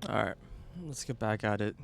Alright, let's get back at it.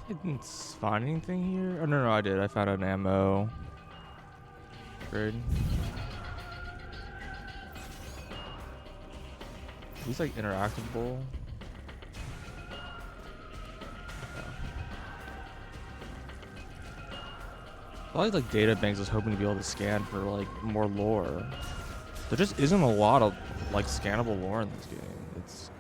I didn't find anything here. Oh no, I did. I found an ammo. Good. He's like interactable. Probably like data banks is hoping to be able to scan for like more lore. There just isn't a lot of like scannable lore in this game. It's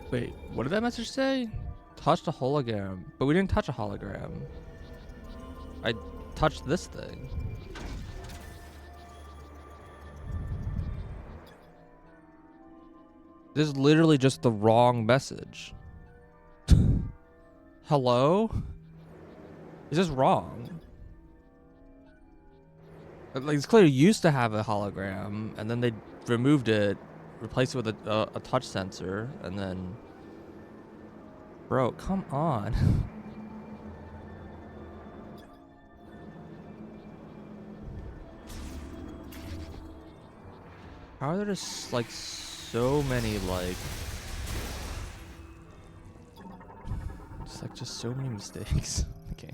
wait, what did that message say? Touched a hologram, but we didn't touch a hologram. I touched this thing. This is literally just the wrong message. Hello? Is this wrong? Like, it's clearly used to have a hologram, and then they removed it, replaced it with a touch sensor, and then... Bro, come on. How are there just, like, so many, like... just so many mistakes. Okay.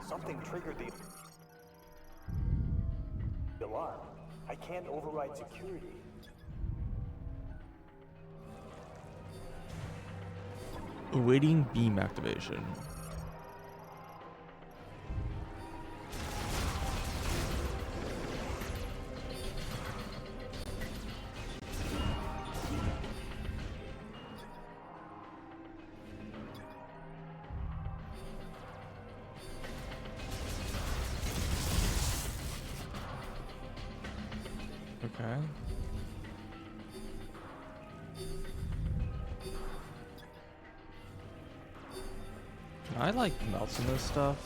Something triggered the alarm. I can't override security. Awaiting beam activation. Okay. Can I like melt some of this stuff?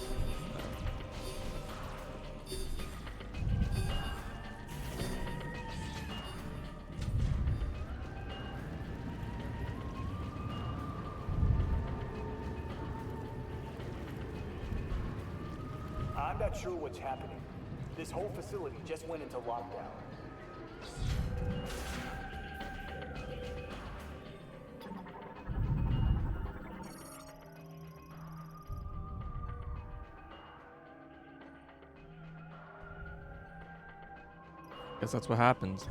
I'm not sure what's happening. This whole facility just went into lockdown. Guess that's what happens.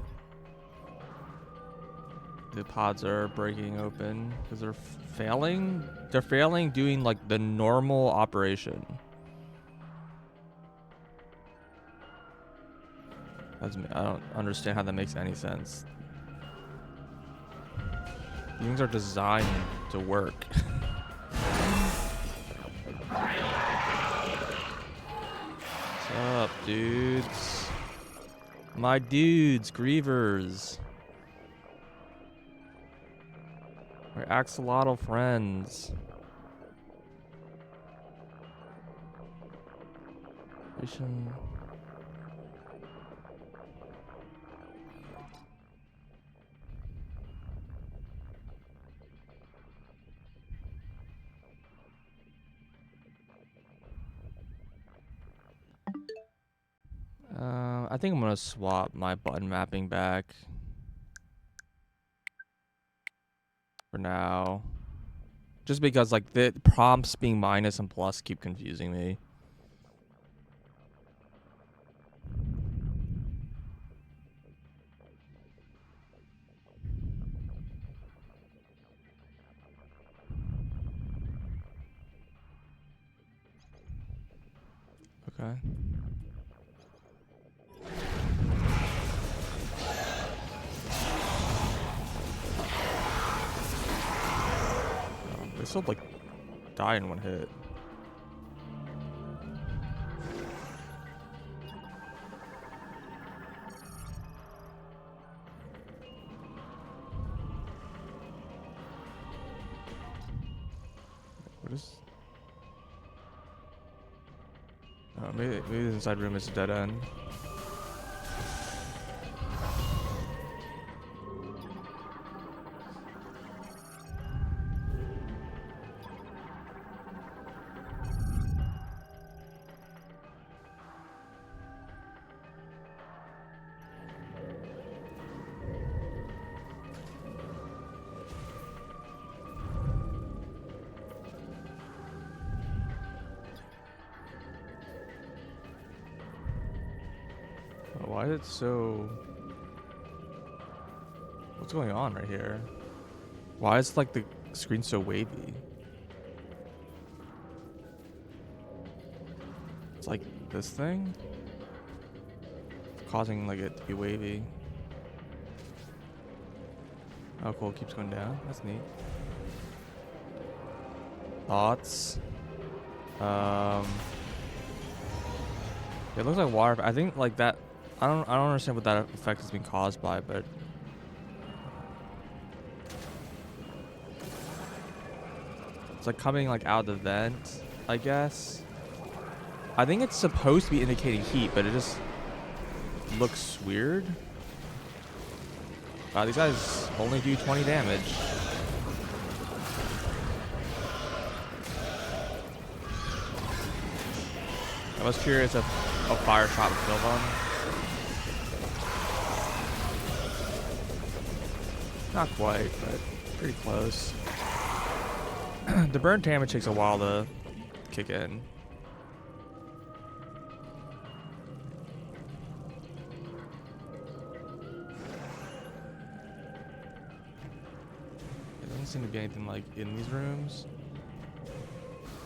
The pods are breaking open because they're failing. They're failing doing like the normal operation. I don't understand how that makes any sense. These things are designed to work. What's up, dudes? My dudes, grievers. We're axolotl friends. Operation. I think I'm gonna swap my button mapping back for now. Just because like the prompts being minus and plus keep confusing me. Okay. They still like die in one hit. What is? Maybe the inside room is a dead end. Why is it so... What's going on right here? Why is like the screen so wavy? It's like this thing? It's causing like it to be wavy. Oh cool, it keeps going down. That's neat. Thoughts? It looks like water. I think like that. I don't understand what that effect is being caused by, but it's like coming like out of the vent, I guess. I think it's supposed to be indicating heat, but it just looks weird. Wow, these guys only do 20 damage. I was curious if a fire shot would kill them. Not quite, but pretty close. The burn damage takes a while to kick in. There doesn't seem to be anything like in these rooms.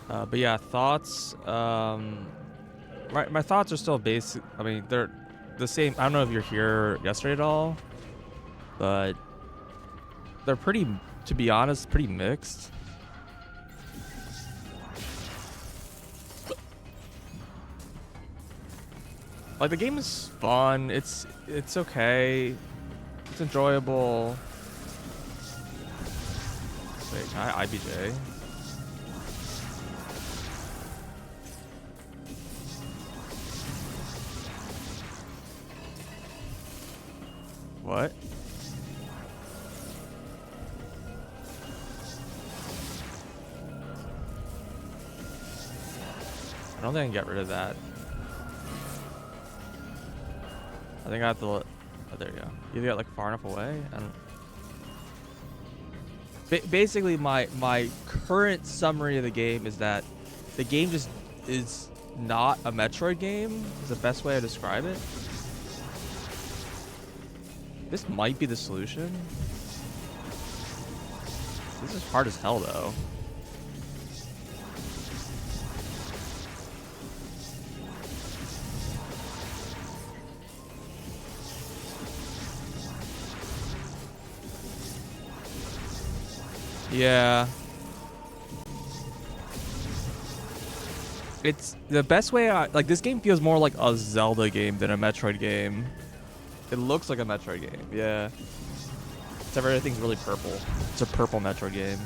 But yeah, thoughts. My thoughts are still basic. I mean, they're the same. I don't know if you're here yesterday at all, but they're pretty, to be honest, pretty mixed. Like the game is fun. It's okay. It's enjoyable. Wait, can I IBJ? What? I don't think I can get rid of that. I think I have to let... Oh, there you go. You get like far enough away? I don't... Basically, my current summary of the game is that the game just is not a Metroid game, is the best way to describe it. This might be the solution. This is hard as hell, though. Yeah. It's the best way like this game feels more like a Zelda game than a Metroid game. It looks like a Metroid game, yeah. Except everything's really purple. It's a purple Metroid game.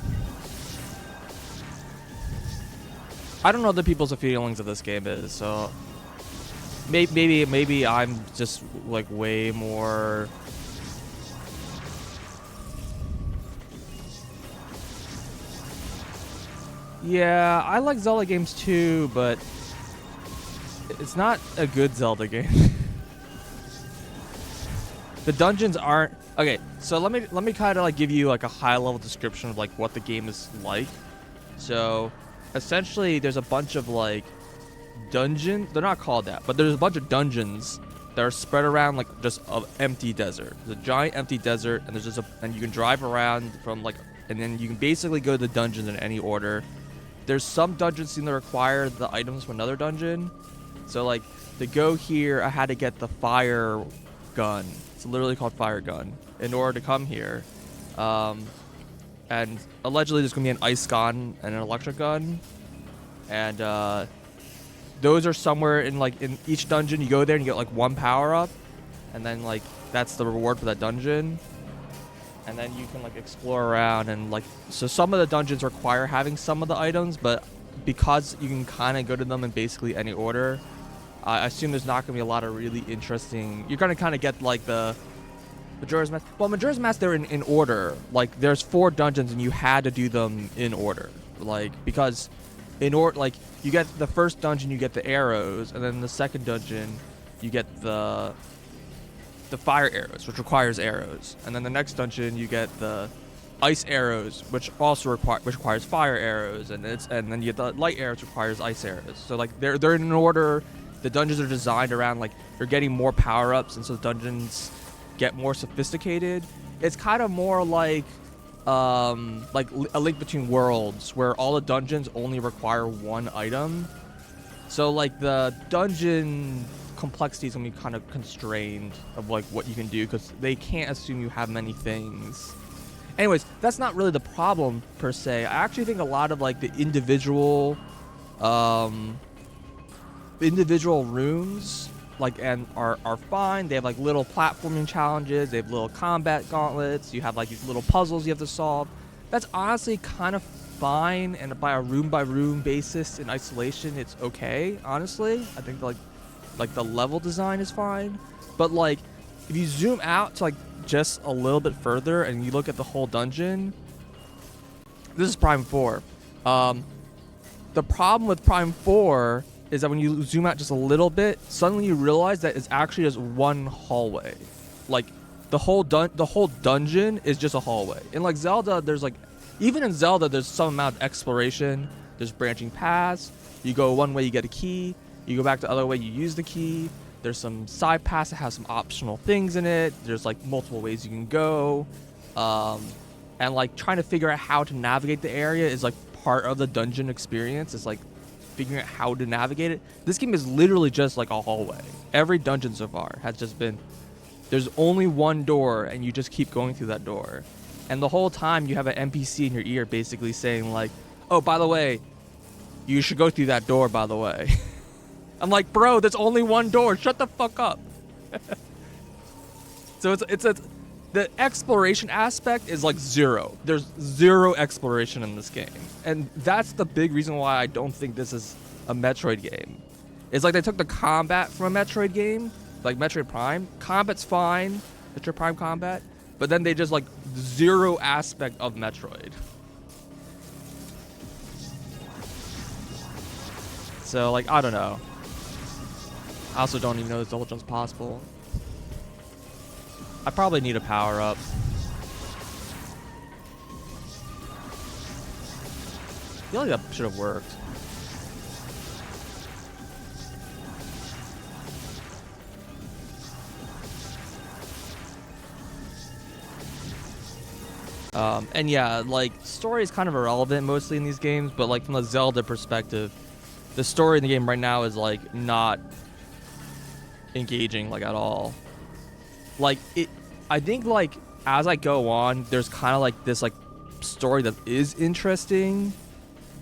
I don't know what the people's feelings of this game is, so maybe I'm just like way more. Yeah, I like Zelda games too, but it's not a good Zelda game. The dungeons aren't okay. So let me kind of like give you like a high level description of like what the game is like. So essentially, there's a bunch of like dungeons. They're not called that, but there's a bunch of dungeons that are spread around like just an empty desert. There's a giant empty desert, and there's just and you can drive around from like, and then you can basically go to the dungeons in any order. There's some dungeons seem to require the items from another dungeon. So like to go here, I had to get the fire gun. It's literally called fire gun in order to come here. And allegedly there's gonna be an ice gun and an electric gun. And those are somewhere in like in each dungeon. You go there and you get like one power up, and then like that's the reward for that dungeon. And then you can like explore around, and like so some of the dungeons require having some of the items, but because you can kind of go to them in basically any order, I assume there's not gonna be a lot of really interesting. You're gonna kind of get like the Majora's Mask. Well, Majora's Mask, they're in order. Like there's 4 dungeons and you had to do them in order, like because in order, like you get the first dungeon, you get the arrows, and then the second dungeon you get the fire arrows, which requires arrows, and then the next dungeon you get the ice arrows, which also requires fire arrows, and then you get the light arrows, requires ice arrows. So like they're in an order. The dungeons are designed around like you're getting more power ups, and so the dungeons get more sophisticated. It's kind of more like a Link Between Worlds, where all the dungeons only require one item. So like the dungeon complexity is gonna be kind of constrained of like what you can do, because they can't assume you have many things. Anyways, that's not really the problem per se. I actually think a lot of like the individual rooms like and are fine. They have like little platforming challenges, they have little combat gauntlets, you have like these little puzzles you have to solve. That's honestly kind of fine, and by a room by room basis in isolation it's okay. Honestly, I think like the level design is fine, but like if you zoom out to like just a little bit further and you look at the whole dungeon, this is Prime 4. The problem with Prime 4 is that when you zoom out just a little bit, suddenly you realize that it's actually just one hallway. Like the whole dungeon is just a hallway. In like Zelda, there's like, even in Zelda, there's some amount of exploration. There's branching paths. You go one way, you get a key. You go back the other way, you use the key. There's some side paths that have some optional things in it. There's like multiple ways you can go. And like trying to figure out how to navigate the area is like part of the dungeon experience. It's like figuring out how to navigate it. This game is literally just like a hallway. Every dungeon so far has just been, there's only one door and you just keep going through that door. And the whole time you have an NPC in your ear basically saying like, oh, by the way, you should go through that door, by the way. I'm like, bro, there's only one door. Shut the fuck up. So it's the exploration aspect is like zero. There's zero exploration in this game. And that's the big reason why I don't think this is a Metroid game. It's like they took the combat from a Metroid game, like Metroid Prime. Combat's fine, Metroid Prime combat, but then they just like zero aspect of Metroid. So like, I don't know. I also don't even know this double jump's possible. I probably need a power up. I feel like that should have worked. And yeah, like story is kind of irrelevant mostly in these games, but like from the Zelda perspective, the story in the game right now is like not engaging like at all. Like it, I think like as I go on, there's kind of like this like story that is interesting.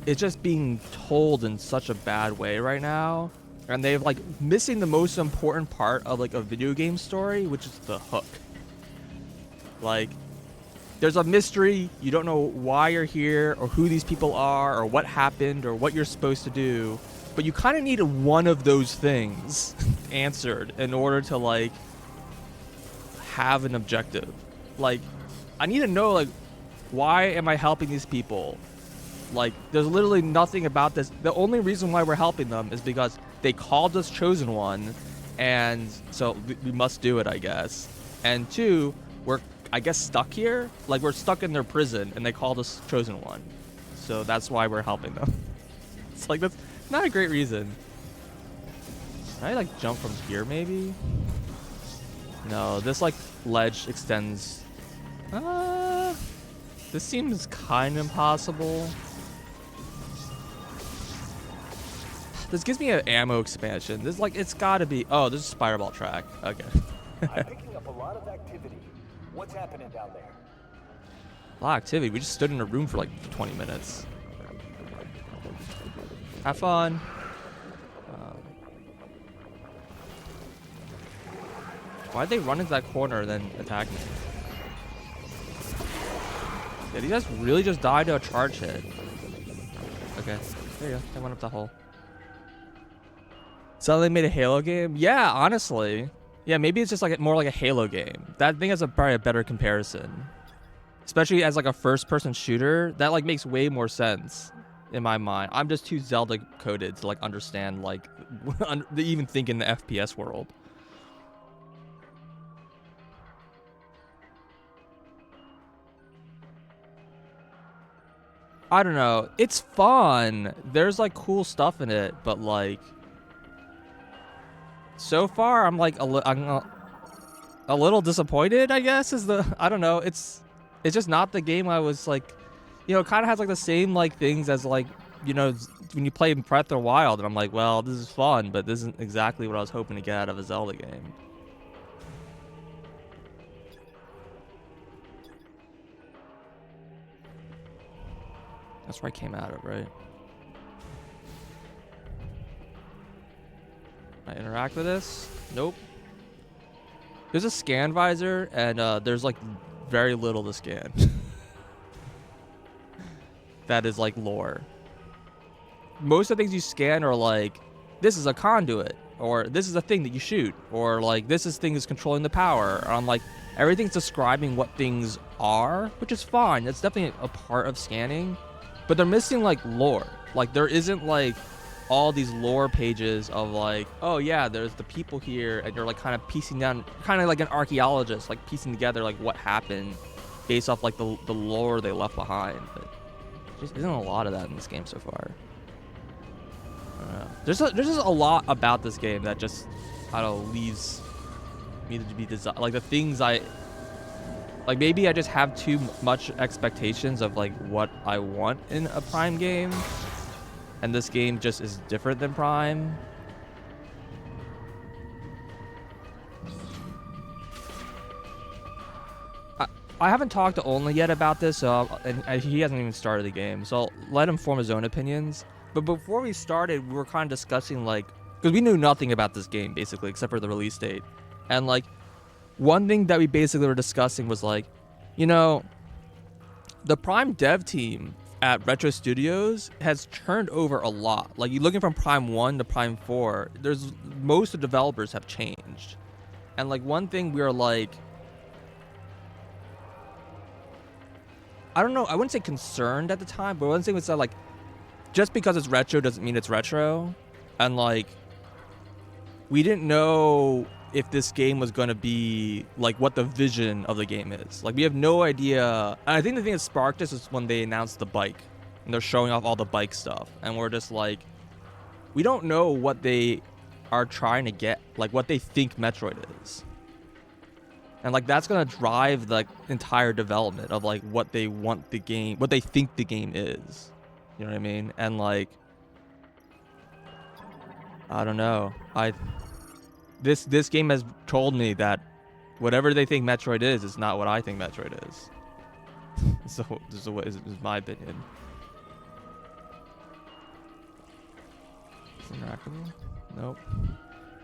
It's just being told in such a bad way right now, and they've like missing the most important part of like a video game story, which is the hook. Like there's a mystery, you don't know why you're here or who these people are or what happened or what you're supposed to do, but you kind of need one of those things answered in order to like have an objective. Like, I need to know, like, why am I helping these people? Like, there's literally nothing about this. The only reason why we're helping them is because they called us Chosen One, and so we must do it, I guess. And two, we're, I guess, stuck here. Like, we're stuck in their prison, and they called us Chosen One. So that's why we're helping them. It's like, that's not a great reason. Can I, like, jump from here, maybe? No, this, like, ledge extends... this seems kind of impossible. This gives me an ammo expansion. This, like, it's gotta be... Oh, this is a spider ball track. Okay. I'm picking up a lot of activity. What's happening down there? A lot of activity. We just stood in a room for, like, 20 minutes. Have fun. Why'd they run into that corner and then attack me? Yeah, these guys really just died to a charge hit. Okay, there you go. I went up the hole. So they made a Halo game? Yeah, honestly. Yeah, maybe it's just like more like a Halo game. That thing is probably a better comparison. Especially as like a first-person shooter, that like makes way more sense in my mind. I'm just too Zelda coded to like understand like even think in the FPS world. I don't know. It's fun. There's like cool stuff in it, but like so far I'm like I'm a little disappointed, I guess, is the I don't know. It's just not the game I was like, you know, it kind of has like the same like things as like, you know, when you play Breath of the Wild, and I'm like, well, this is fun, but this isn't exactly what I was hoping to get out of a Zelda game. That's where I came out of, right? Can I interact with this? Nope. There's a scan visor, and there's like very little to scan. That is like lore. Most of the things you scan are like, this is a conduit, or this is a thing that you shoot, or like this thing is controlling the power. Or I'm like, everything's describing what things are, which is fine. That's definitely a part of scanning. But they're missing like lore. Like there isn't like all these lore pages of like, oh yeah, there's the people here, and you're like kind of piecing down, kind of like an archaeologist, like piecing together like what happened based off like the lore they left behind. But there just isn't a lot of that in this game so far. I don't know. There's just a lot about this game that just I don't know, leaves me to be like the things I. Like, maybe I just have too much expectations of, like, what I want in a Prime game. And this game just is different than Prime. I haven't talked to Only yet about this, so and he hasn't even started the game. So I'll let him form his own opinions. But before we started, we were kind of discussing, like... Because we knew nothing about this game, basically, except for the release date. And, like... One thing that we basically were discussing was like, you know, the Prime dev team at Retro Studios has turned over a lot. Like, you're looking from Prime 1 to Prime 4, most of the developers have changed. And like one thing we were like, I don't know, I wouldn't say concerned at the time, but one thing was that like, just because it's retro doesn't mean it's retro. And like, we didn't know if this game was going to be like what the vision of the game is. Like, we have no idea. And I think the thing that sparked us is when they announced the bike and they're showing off all the bike stuff, and we're just like, we don't know what they are trying to get, like what they think Metroid is. And like, that's going to drive the entire development of like what they want the game, what they think the game is. You know what I mean? And like, I don't know. This game has told me that whatever they think Metroid is not what I think Metroid is. So this is my opinion. Interactable? Nope.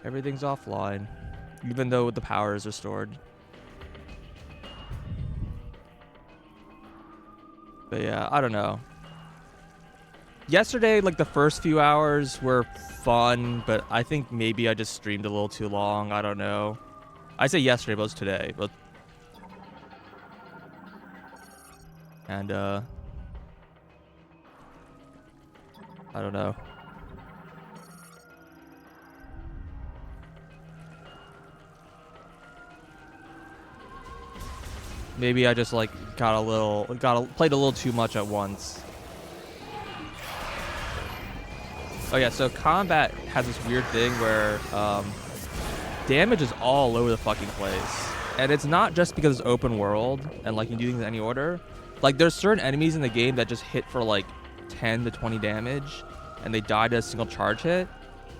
Everything's offline, even though the power is restored. But yeah, I don't know. Yesterday, like the first few hours were fun, but I think maybe I just streamed a little too long. I don't know. I say yesterday, but it was today. But and I don't know. Maybe I just like played a little too much at once. Oh yeah, so combat has this weird thing where damage is all over the fucking place. And it's not just because it's open world and like you can do things in any order. Like there's certain enemies in the game that just hit for like 10 to 20 damage and they die to a single charge hit.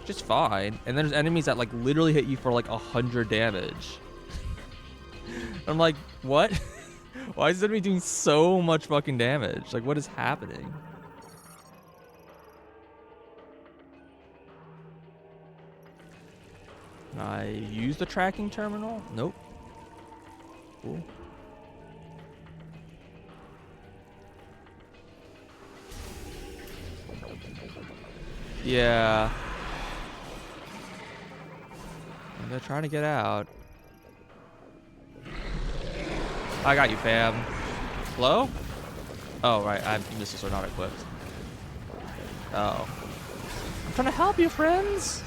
Just fine. And then there's enemies that like literally hit you for like 100 damage. I'm like, what? Why is this enemy doing so much fucking damage? Like what is happening? Can I use the tracking terminal? Nope. Cool. Yeah. And they're trying to get out. I got you, fam. Hello? Oh, right. Missiles are not equipped. Oh. I'm trying to help you, friends.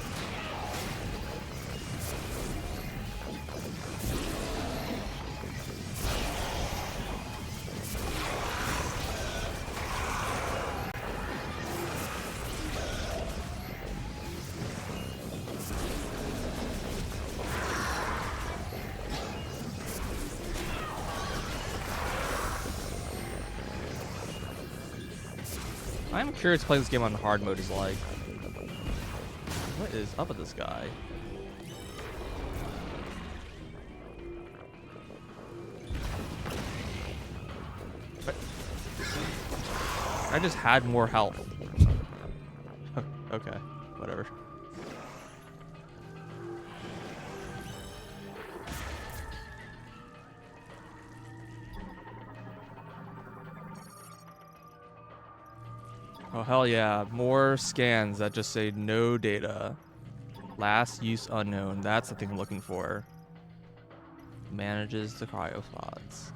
I'm curious playing this game on hard mode is like. What is up with this guy? What? I just had more health. Okay, whatever. Oh, hell yeah. More scans that just say no data. Last use unknown. That's the thing I'm looking for. Manages the cryopods.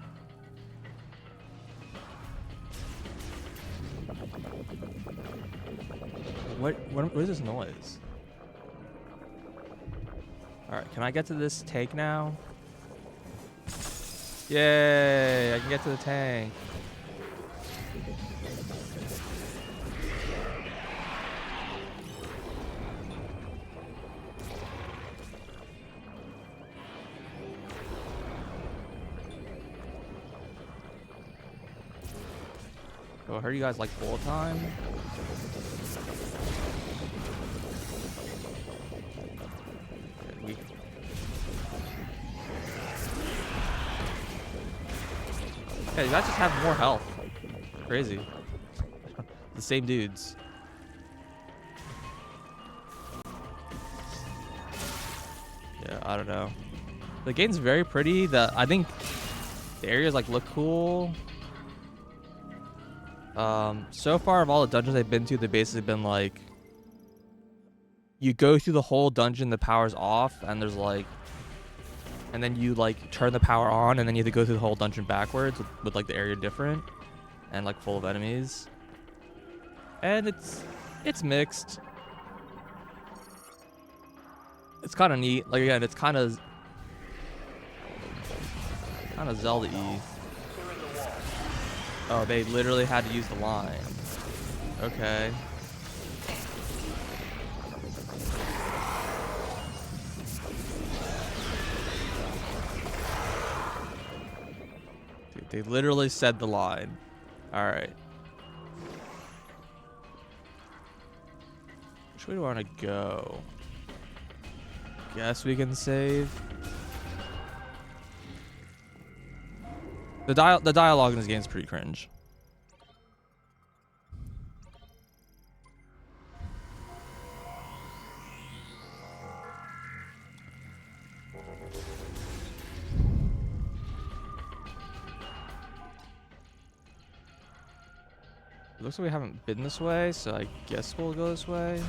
What is this noise? Alright, can I get to this tank now? Yay! I can get to the tank. Oh, I heard you guys like full time. Yeah, you guys just have more health. Crazy. The same dudes. Yeah, I don't know. The game's very pretty. I think the areas like look cool. So far of all the dungeons I've been to, they've basically been like, you go through the whole dungeon, the power's off, and there's like, and then you like turn the power on, and then you have to go through the whole dungeon backwards with like the area different, and like full of enemies. And it's mixed. It's kind of neat. Like again, it's kind of Zelda-y. Oh, they literally had to use the line. Okay. Dude, they literally said the line. All right. Which way do I want to go? Guess we can save. The dialogue in this game is pretty cringe. It looks like we haven't been this way, so I guess we'll go this way.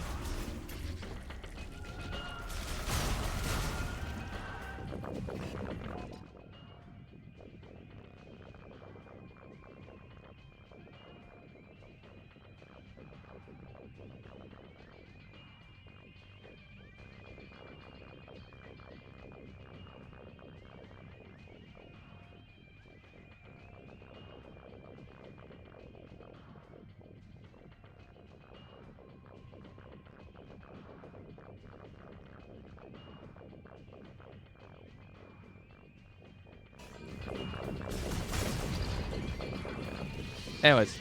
Anyways,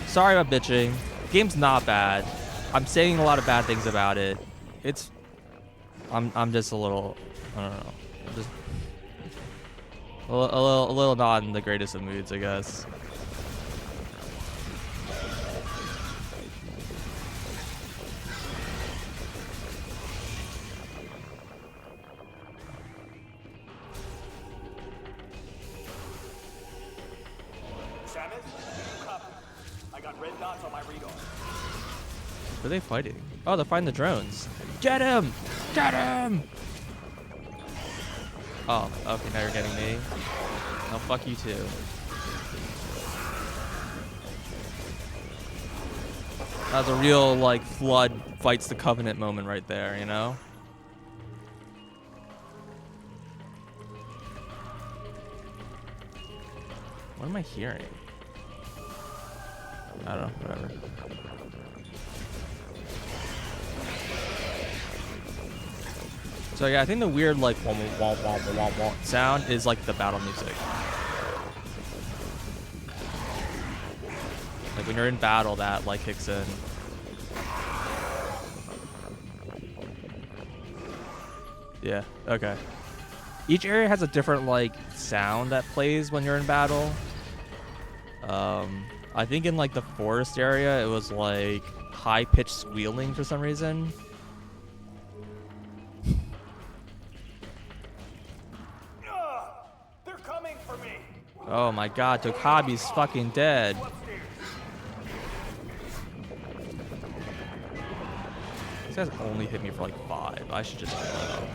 sorry about bitching. Game's not bad. I'm saying a lot of bad things about it. It's, I'm just a little, I don't know, just a little not in the greatest of moods, I guess. What are they fighting? Oh, they're fighting the drones. Get him! Get him! Oh, okay, now you're getting me. Oh, fuck you too. That was a real, like, Flood fights the Covenant moment right there, you know? What am I hearing? I don't know, whatever. So yeah, I think the weird like wah, wah, wah, wah, wah, wah sound is like the battle music. Like when you're in battle, that like kicks in. Yeah, okay. Each area has a different like sound that plays when you're in battle. I think in like the forest area, it was like high-pitched squealing for some reason. They're coming for me. Oh my god, Tokabi's fucking dead. This guy's only hit me for like 5. I should just kill him.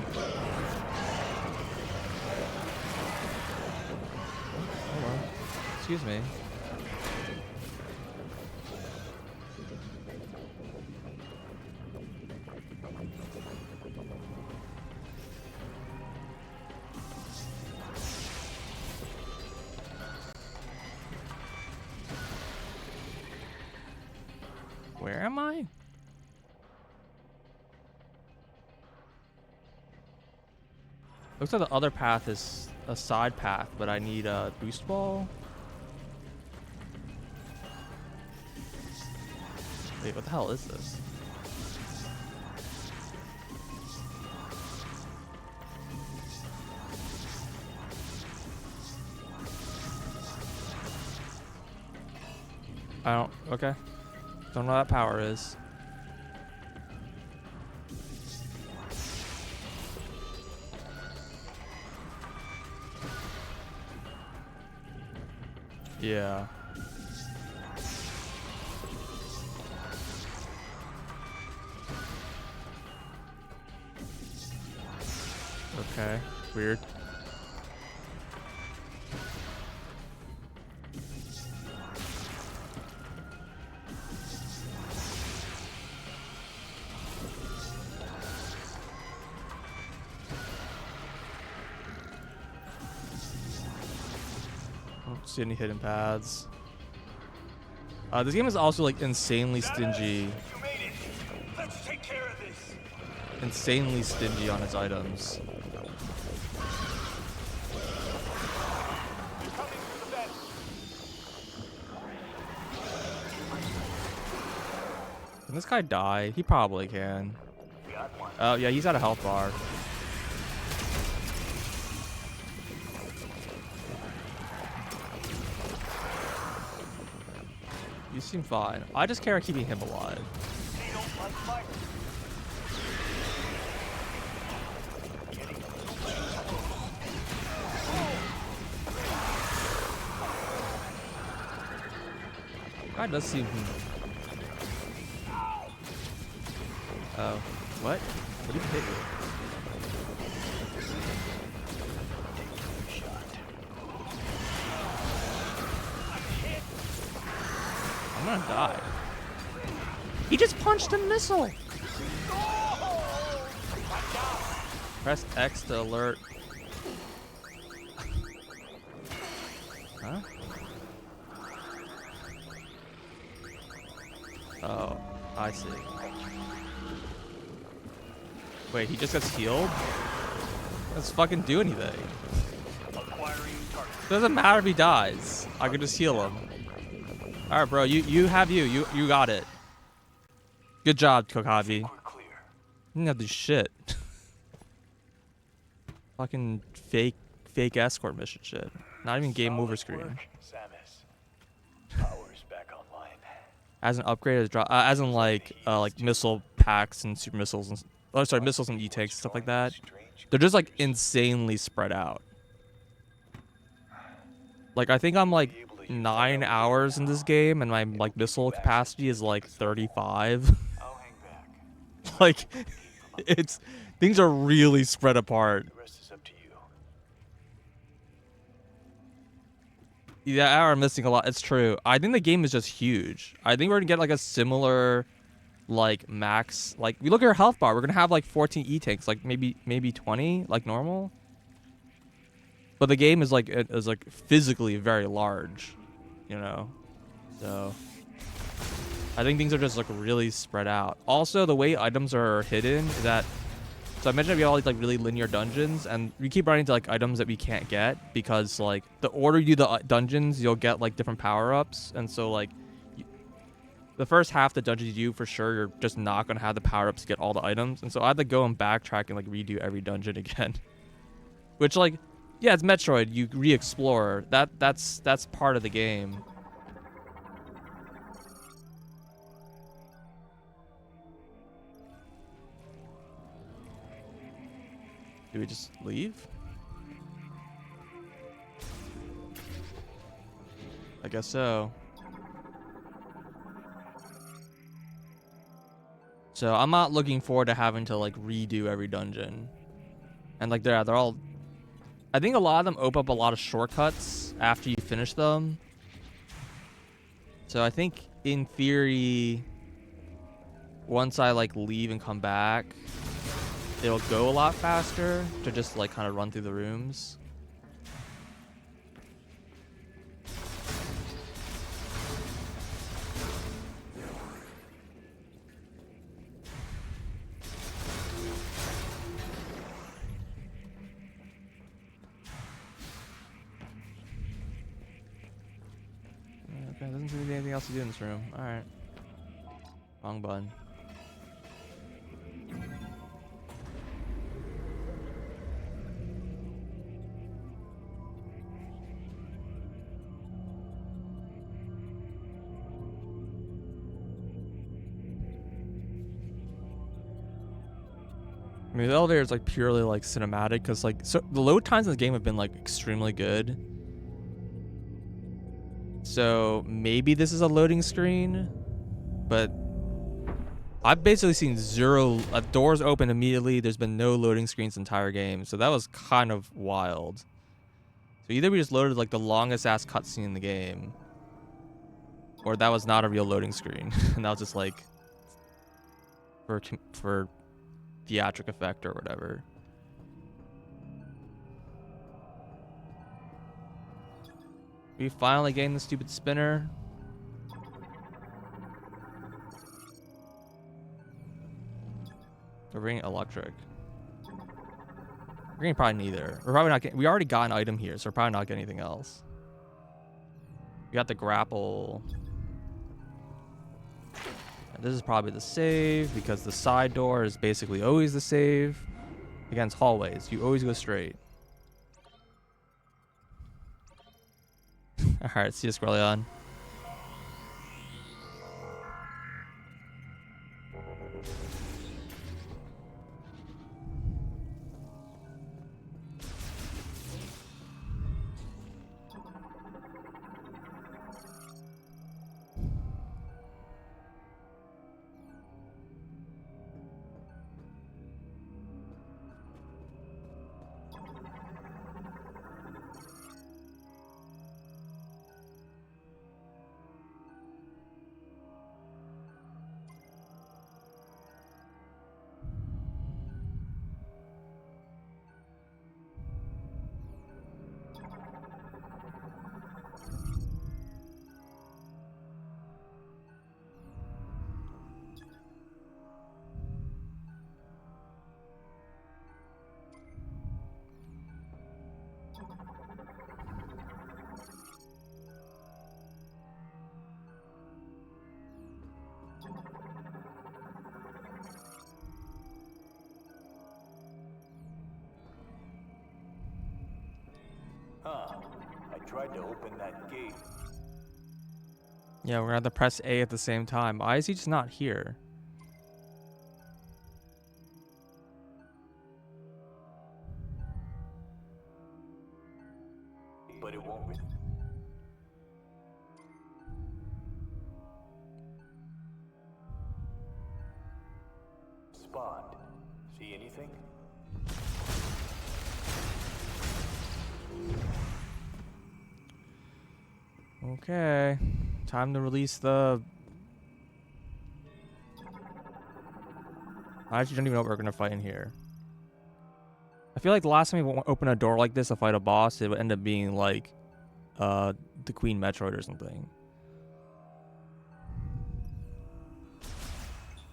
Hello. Excuse me. Where am I? Looks like the other path is a side path, but I need a boost ball. Wait, what the hell is this? I don't, okay. Don't know what that power is. Yeah. Okay, weird. Don't see any hidden paths. This game is also like insanely stingy. You made it. Let's take care of this. Insanely stingy on its items. Coming through the vent. Can this guy die? He probably can. Got one. Oh yeah, he's got a health bar. You seem fine. I just care about keeping him alive. They don't like fight. Guy does seem. Oh, what? What did he hit you? I'm gonna die. He just punched a missile. Press X to alert. Huh? Oh, I see. Wait, he just gets healed? Let's fucking do anything. Doesn't matter if he dies. I can just heal him. All right, bro. You got it. Good job, Kokabi. You didn't have to do shit. Fucking fake escort mission shit. Not even game over screen. Power's back online. As an upgrade, as in like missile packs and super missiles and missiles and e-takes stuff like that. They're just like insanely spread out. Like I think I'm like 9 hours in this game, and my like missile capacity is like 35. I'll hang back. Like it's things are really spread apart. The rest is up to you. Yeah, I'm missing a lot. It's true. I think the game is just huge. I think we're gonna get like a similar, like max. Like we look at our health bar, we're gonna have like 14 e-tanks, like maybe 20, like normal. But the game is like physically very large, you know. So I think things are just like really spread out. Also, the way items are hidden is that. So I mentioned we all like really linear dungeons, and we keep running into like items that we can't get because like the order you do the dungeons, you'll get like different power-ups, and so like the first half the dungeons you do for sure, you're just not gonna have the power-ups to get all the items, and so I had to go and backtrack and like redo every dungeon again. Which like, yeah, it's Metroid. You re-explore. That's part of the game. Do we just leave? I guess so. So I'm not looking forward to having to like redo every dungeon. And like they're all, I think a lot of them open up a lot of shortcuts after you finish them. So I think in theory, once I like leave and come back, it'll go a lot faster to just like kind of run through the rooms. Okay, doesn't seem to be anything else to do in this room. Alright. Wrong button. I mean, the elevator is like purely like cinematic because like so the load times in the game have been like extremely good. So maybe this is a loading screen, but I've basically seen zero doors open immediately. There's been no loading screens the entire game, so that was kind of wild. So either we just loaded like the longest ass cutscene in the game, or that was not a real loading screen, and that was just like for theatric effect or whatever. We finally gained the stupid spinner. We're bringing electric. We're getting probably neither. We're probably not getting. We already got an item here, so we're probably not getting anything else. We got the grapple. And this is probably the save because the side door is basically always the save. Against hallways, you always go straight. All right, see you, Squirrelion. tried to open that gate. Yeah, we're gonna have to press A at the same time. Why is he just not here? But it won't be. Spawned. See anything? Okay. Time to release the... I actually don't even know what we're gonna fight in here. I feel like the last time we opened a door like this to fight a boss, it would end up being like the Queen Metroid or something.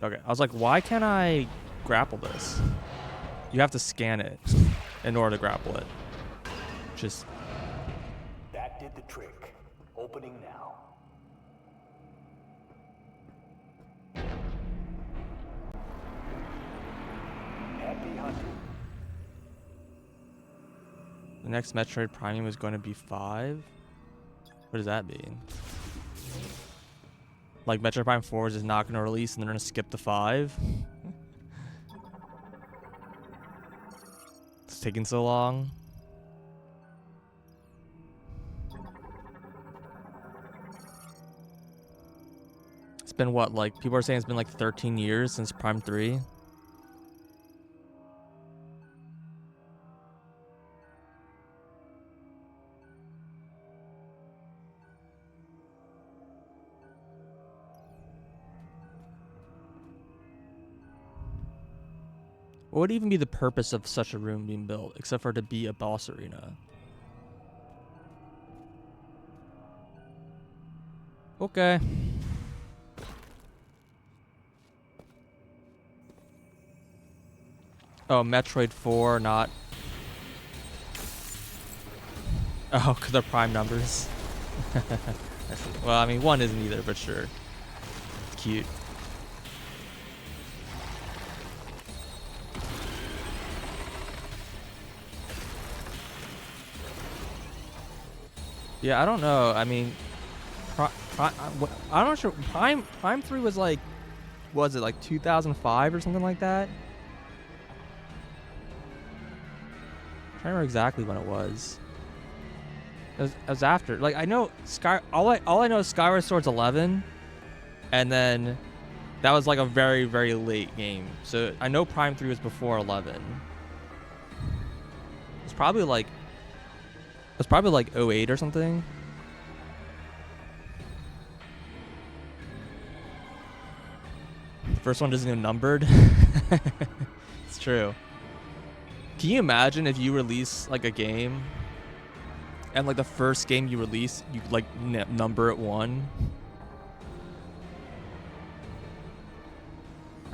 Okay, I was like, why can't I grapple this? You have to scan it in order to grapple it. Just... That did the trick. Opening now. Happy hunting. The next Metroid Prime is going to be 5? What does that mean? Like Metroid Prime 4 is just not going to release and they're going to skip the 5? It's taking so long. It's been what, like, people are saying it's been like 13 years since Prime 3? What would even be the purpose of such a room being built, except for to be a boss arena? Okay. Oh, Metroid 4, not... Oh, because they're prime numbers. I see. Well, I mean, 1 isn't either, but sure. It's cute. Yeah, I don't know. I mean, I'm not sure. Prime 3 was like, was it like 2005 or something like that? I'm trying to remember exactly when it was. It was after. Like, I know all I know is Skyward Sword's 11, and then that was like a very, very late game. So I know Prime 3 was before 11. It's probably like 08 or something. The first one isn't even numbered. It's true. Can you imagine if you release like a game and like the first game you release, you like number it 1?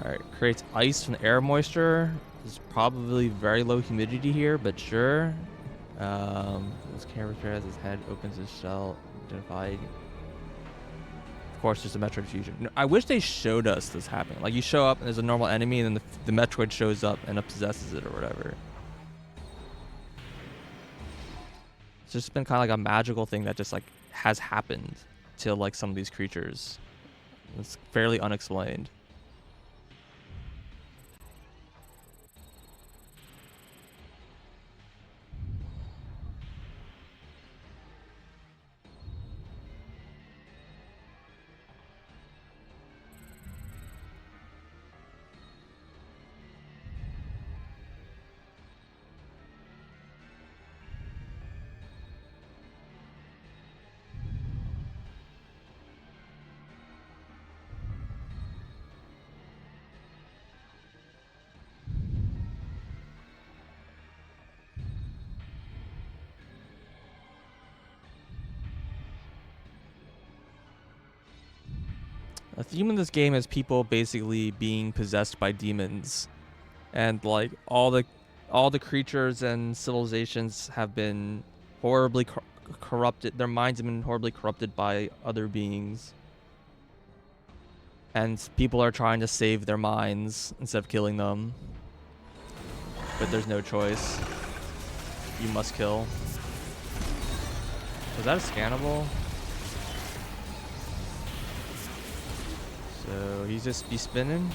Alright, creates ice from the air moisture. There's probably very low humidity here, but sure. This character has his head opens his shell, identified. Of course, there's a Metroid fusion. No, I wish they showed us this happening. Like, you show up and there's a normal enemy, and then the Metroid shows up and possesses it or whatever. It's just been kind of like a magical thing that just like has happened to like some of these creatures. It's fairly unexplained. The theme of this game is people basically being possessed by demons, and like all the creatures and civilizations have been horribly corrupted. Their minds have been horribly corrupted by other beings, and people are trying to save their minds instead of killing them. But there's no choice. You must kill. Is that a scannable? So he's just be spinning.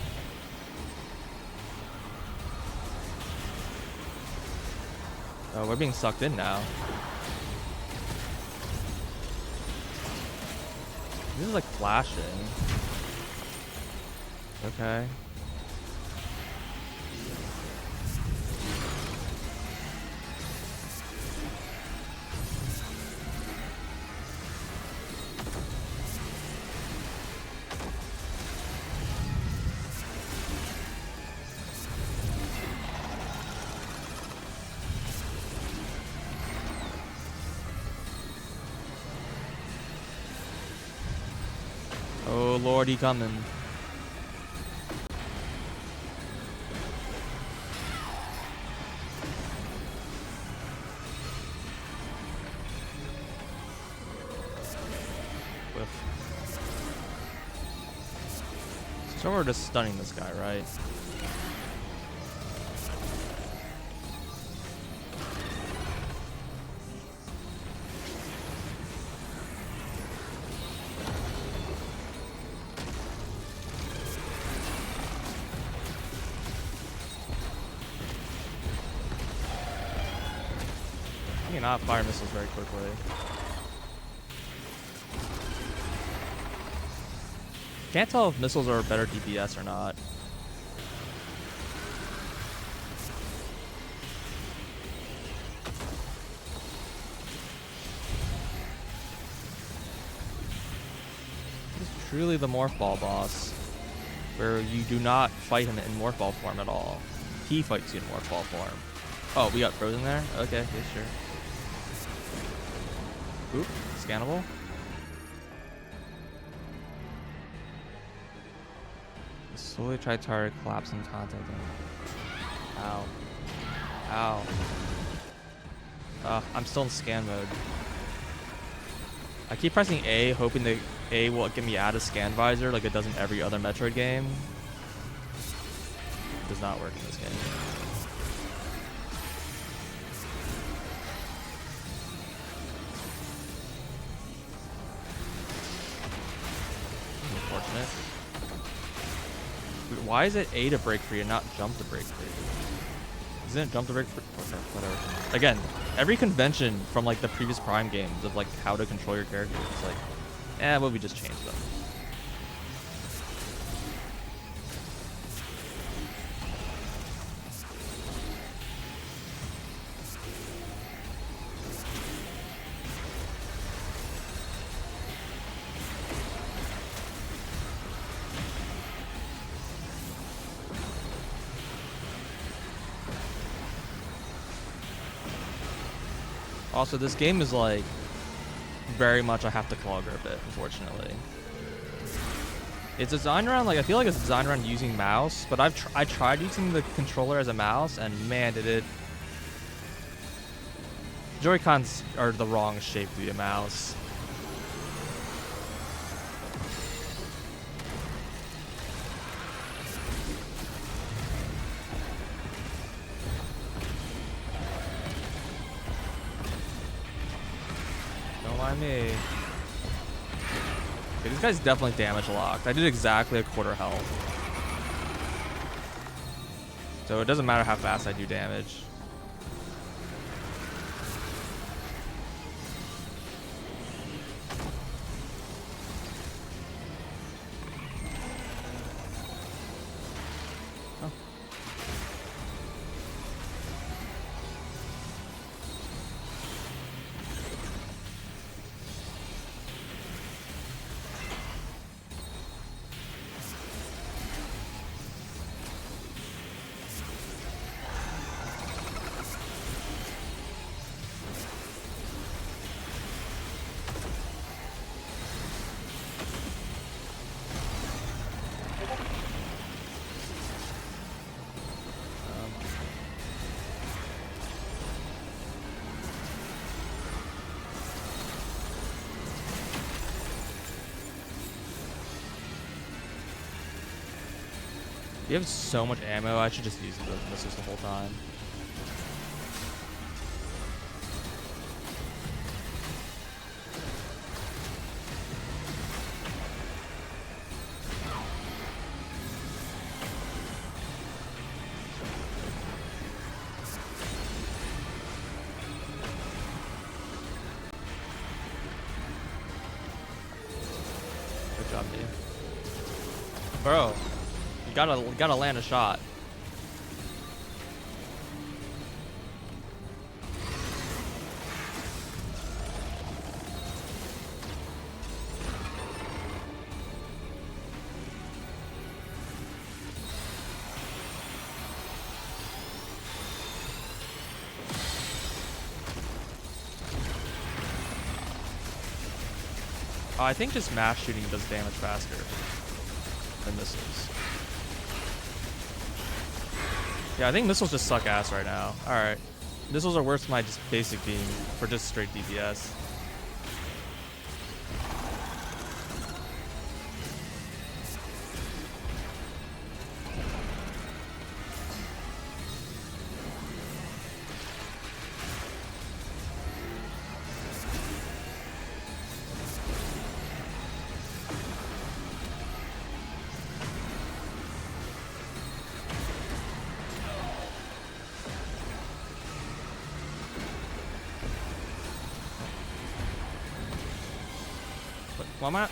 Oh, we're being sucked in now. This is like flashing. Okay. Oh Lord, he coming. Whiff. So we're just stunning this guy, right? You cannot fire missiles very quickly. Can't tell if missiles are better DPS or not. This is truly the Morph Ball boss, where you do not fight him in Morph Ball form at all. He fights you in Morph Ball form. Oh, we got frozen there? Okay, yeah, sure. Oop, scannable. Slowly try target collapsing contact. Ow. Ow. I'm still in scan mode. I keep pressing A, hoping that A will get me out of scan visor like it does in every other Metroid game. It does not work in this game. Unfortunate. Wait, why is it A to break free and not jump to break free? Isn't it jump to break free? Okay, whatever. Again, every convention from like the previous Prime games of like how to control your character, it's like, well, we just changed them. Also, this game is like very much I have to claw grip it, unfortunately. It's designed around like I feel like it's designed around using mouse, but I tried using the controller as a mouse, and man, did it. Joy-Cons are the wrong shape to be a mouse. Don't mind me. Okay, this guy's definitely damage locked. I did exactly a quarter health. So it doesn't matter how fast I do damage. Oh. You have so much ammo, I should just use those missiles the whole time. got me. Bro, you gotta land a shot. I think just mass shooting does damage faster than missiles. Yeah, I think missiles just suck ass right now. Alright. Missiles are worse than my just basic beam for just straight DPS. Why am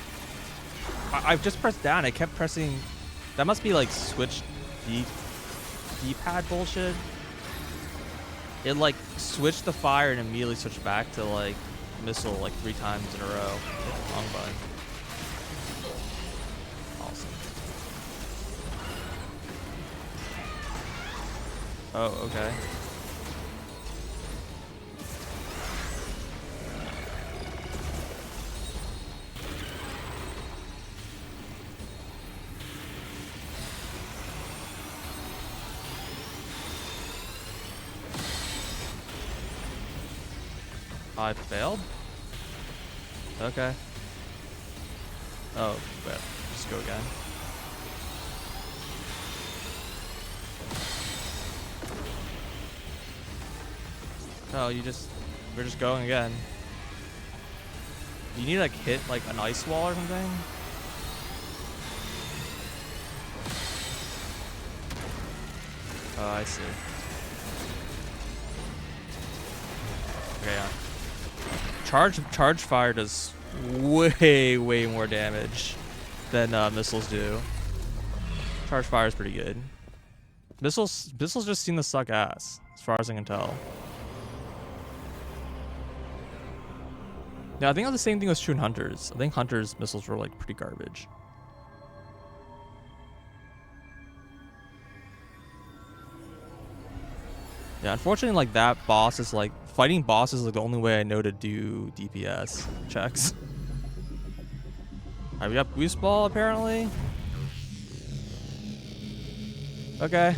I've just pressed down. I kept pressing. That must be like switch D-pad bullshit. It like switched the fire and immediately switched back to like missile like 3 times in a row. Wrong button. Awesome. Oh, okay. I failed? Okay. Oh, but just go again. Oh, we're just going again. You need to like hit like an ice wall or something? Oh, I see. Okay, yeah. Charge fire does way more damage than missiles do. Charge fire is pretty good. Missiles just seem to suck ass, as far as I can tell. Yeah, I think the same thing was true in Hunters. I think Hunters missiles were like pretty garbage. Yeah, unfortunately, like that boss is like fighting bosses is like the only way I know to do DPS checks. Alright, we got boost ball apparently. Okay.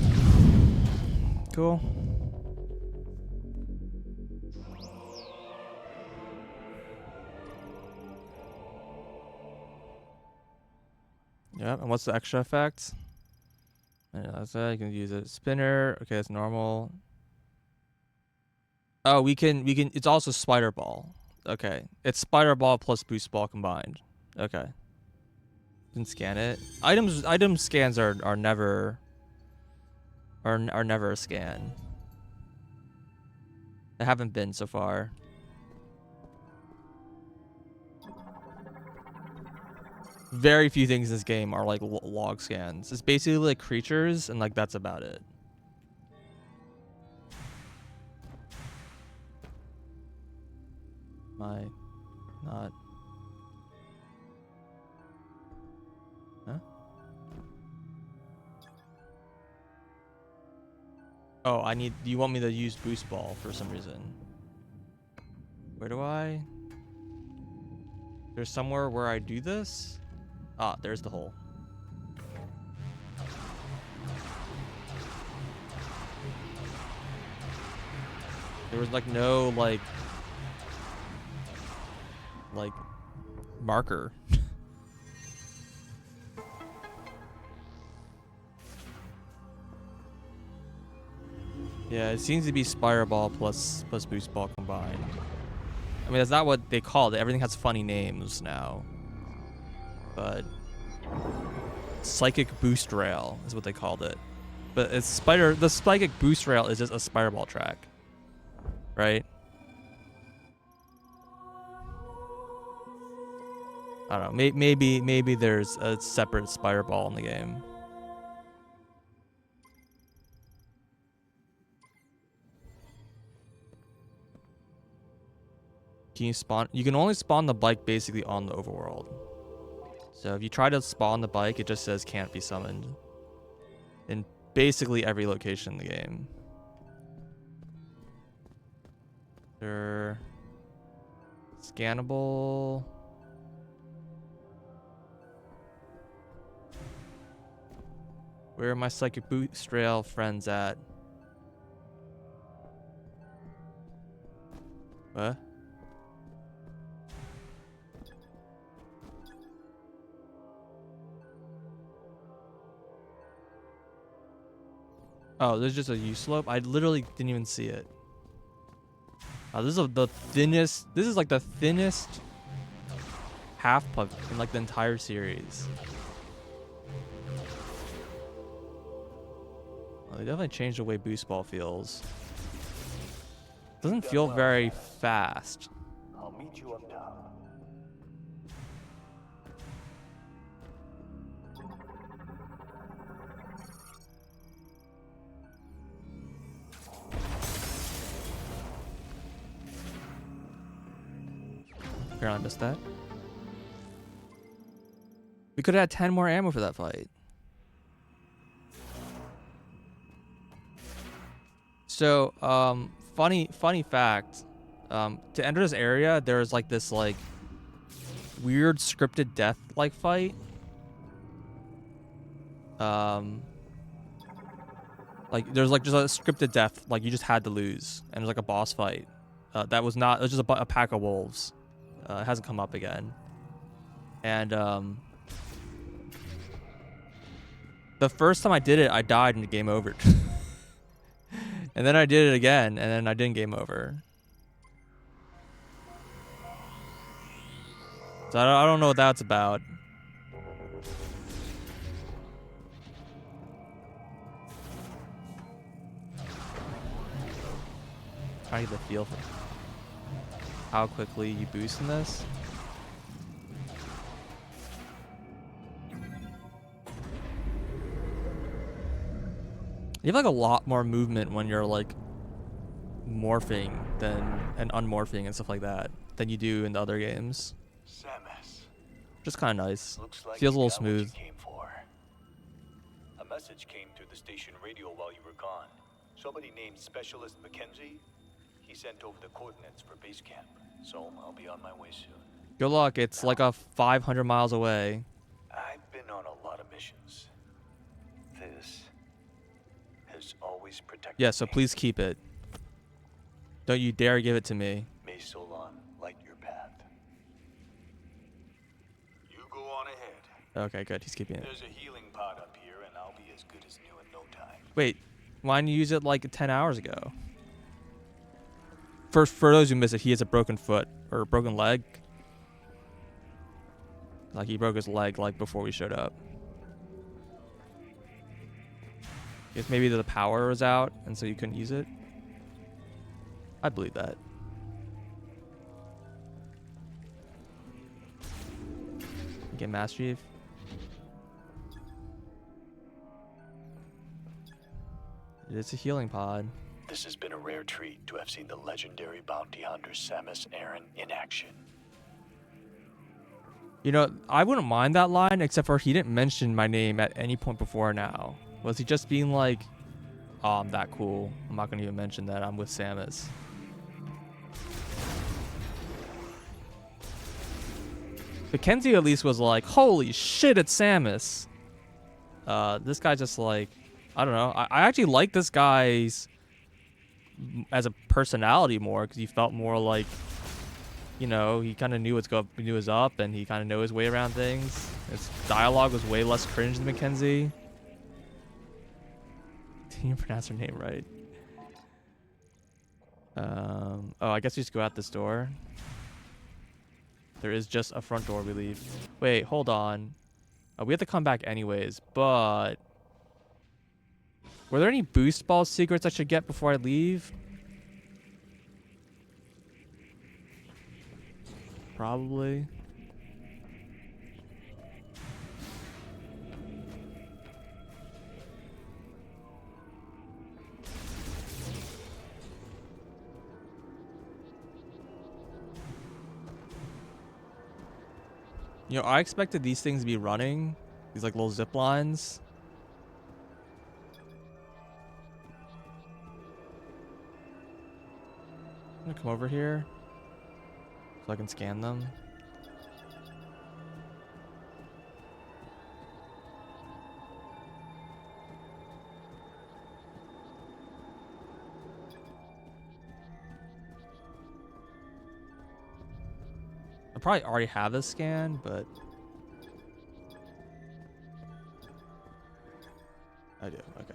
Cool. Yep, and what's the extra effect? Yeah, that's it. You can use a spinner. Okay, that's normal. Oh, we can. It's also spider ball. Okay, it's spider ball plus boost ball combined. Okay. You can scan it. Item scans are never never a scan. They haven't been so far. Very few things in this game are like log scans. It's basically like creatures, and like that's about it. Not. Huh? Oh, do you want me to use boost ball for some reason? Where do I? There's somewhere where I do this? Ah, there's the hole. There was like no like marker. Yeah, it seems to be Spire Ball plus Boost Ball combined. I mean, that's not what they call it. Everything has funny names now. But Psychic Boost Rail is what they called it. But it's the Psychic Boost Rail is just a Spire Ball track. Right? I don't know. Maybe there's a separate spider ball in the game. Can you spawn? You can only spawn the bike basically on the overworld. So if you try to spawn the bike, it just says can't be summoned. In basically every location in the game. They're scannable. Where are my psychic boost rail friends at? What? Oh, there's just a U-slope? I literally didn't even see it. Oh, this is the thinnest... This is like the thinnest half pipe in like the entire series. Oh, they definitely changed the way boost ball feels. Doesn't feel very fast. I'll meet you up top. Apparently I missed that. We could have had 10 more ammo for that fight. So, funny fact. To enter this area, there's like this like weird scripted death like fight. Like there's like just a scripted death, like you just had to lose, and there's like a boss fight. That was not. It was just a pack of wolves. It hasn't come up again. And the first time I did it, I died and the game over. And then I did it again, and then I didn't game over. So I don't know what that's about. Trying to get the feel for how quickly you boost in this. You have like a lot more movement when you're like morphing and unmorphing and stuff like that than you do in the other games. Samus. Just kind of nice. Looks like Feels a you little got what you smooth. came for. A message came through the station radio while you were gone. Somebody named Specialist Mackenzie. He sent over the coordinates for base camp, so I'll be on my way soon. Good luck. It's like a 500 miles away. I've been on a lot of missions. This has always protected Yeah, so me. please keep it. Don't you dare give it to me. May Solon light your path. You go on ahead. Okay, good. He's keeping it. There's a healing pod up here, and I'll be as good as new in no time. Wait, why didn't you use it like 10 hours ago? For those who miss it, he has a broken foot or a broken leg. Like he broke his leg like before we showed up. Guess maybe the power was out and so you couldn't use it. I believe that. Get Master Chief. It's a healing pod. This has been a rare treat to have seen the legendary bounty hunter Samus Aran in action. You know, I wouldn't mind that line, except for he didn't mention my name at any point before now. Was he just being like, oh, I'm that cool. I'm not going to even mention that I'm with Samus. Mackenzie at least was like, holy shit, it's Samus. This guy's just like, I don't know. I actually like this guy's as a personality more because he felt more like, you know, he kind of knew knew what's up, and he kind of knew his way around things. His dialogue was way less cringe than Mackenzie. Didn't you pronounce her name right? Oh, I guess we just go out this door. There is just a front door we leave. Wait, hold on. We have to come back anyways, but were there any boost ball secrets I should get before I leave? Probably. You know, I expected these things to be running. These like little zip lines. I'm gonna come over here so I can scan them. I probably already have this scan, but I do. Okay.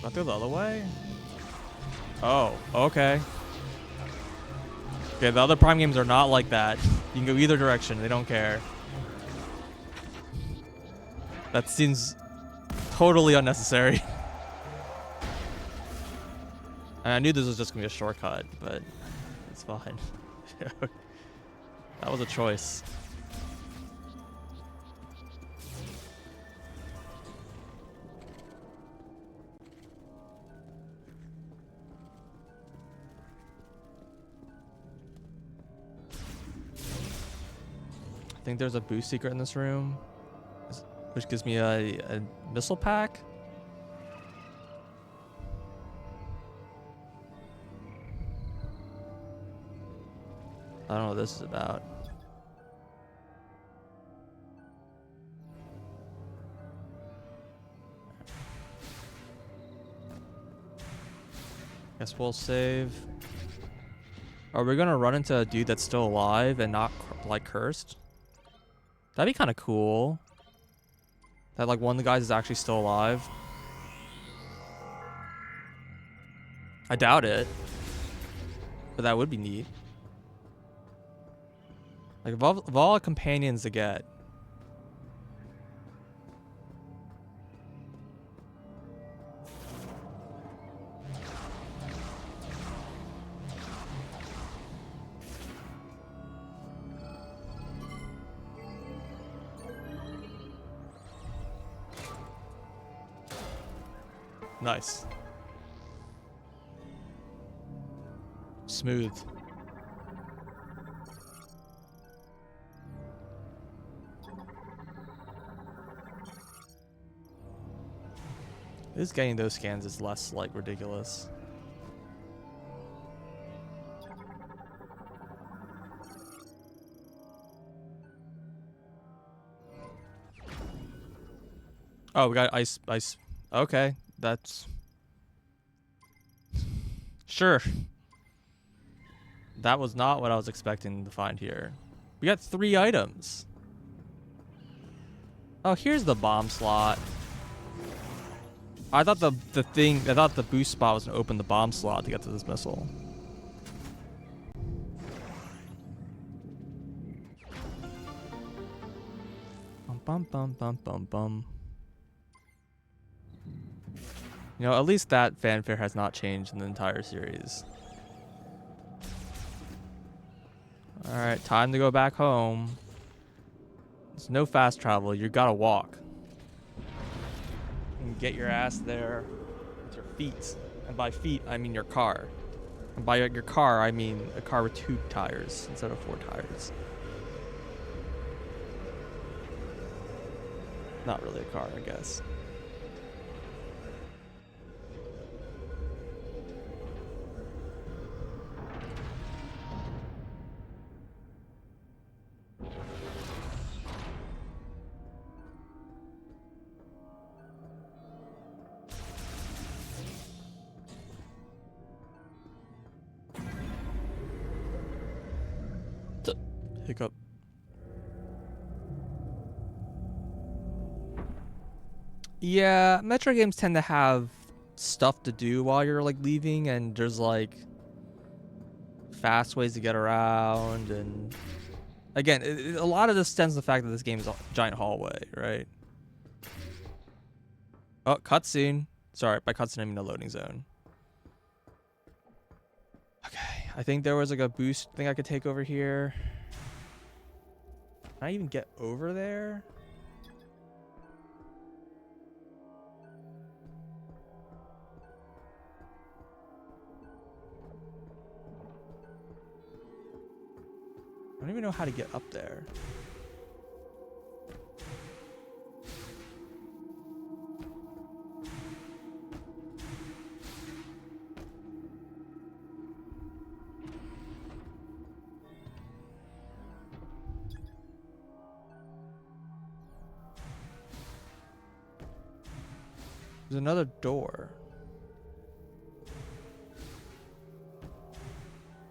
Not go the other way? Oh, okay. Okay, the other Prime games are not like that. You can go either direction. They don't care. That seems totally unnecessary. And I knew this was just going to be a shortcut, but it's fine. That was a choice. I think there's a boost secret in this room, which gives me a missile pack. I don't know what this is about. Guess we'll save. Are we gonna run into a dude that's still alive and not like cursed? That'd be kind of cool. That like one of the guys is actually still alive. I doubt it, but that would be neat. Like of all companions to get. Nice. Smooth. Just getting those scans is less like ridiculous. Oh, we got ice. Okay, that's sure. That was not what I was expecting to find here. We got 3 items. Oh, here's the bomb slot. I thought the boost spot was gonna open the bomb slot to get to this missile. Bum bum bum bum bum bum. You know, at least that fanfare has not changed in the entire series. Alright, time to go back home. There's no fast travel, you gotta walk. And get your ass there with your feet. And by feet, I mean your car. And by your car, I mean a car with 2 tires instead of 4 tires. Not really a car, I guess. Hiccup. Yeah, Metro games tend to have stuff to do while you're like leaving, and there's like fast ways to get around, and again, a lot of this stems from the fact that this game is a giant hallway, right? Oh, cutscene. Sorry, by cutscene I mean a loading zone. I think there was like a boost thing I could take over here. Can I even get over there? I don't even know how to get up there. There's another door.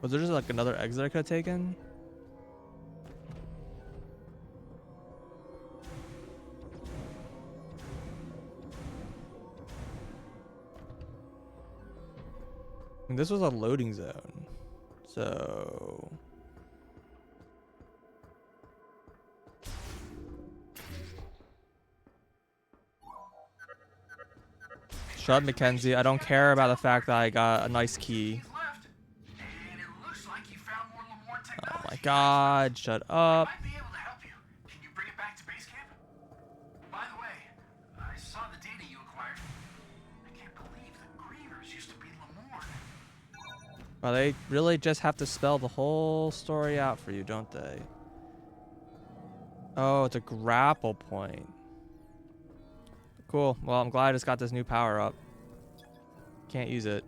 Was there just like another exit I could have taken? And this was a loading zone. So... Shut up, Mackenzie. I don't care about the fact that I got a nice key. Oh my god, shut up. I might be able to help you. Can you bring it back to base camp? By the way, I saw the data you acquired. I can't believe the Grievers used to be Lemourne. Well, they really just have to spell the whole story out for you, don't they? Oh, it's a grapple point. Cool. Well, I'm glad I just got this new power up. Can't use it.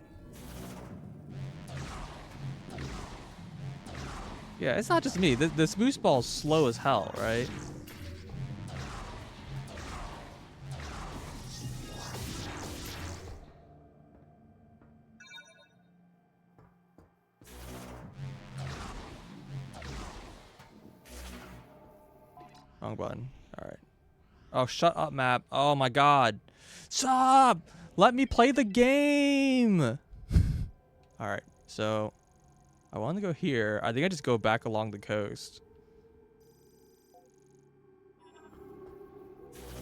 Yeah, it's not just me. This boost ball is slow as hell, right? Wrong button. All right. Oh, shut up, map. Oh my god. Stop! Let me play the game! All right. So, I want to go here. I think I just go back along the coast.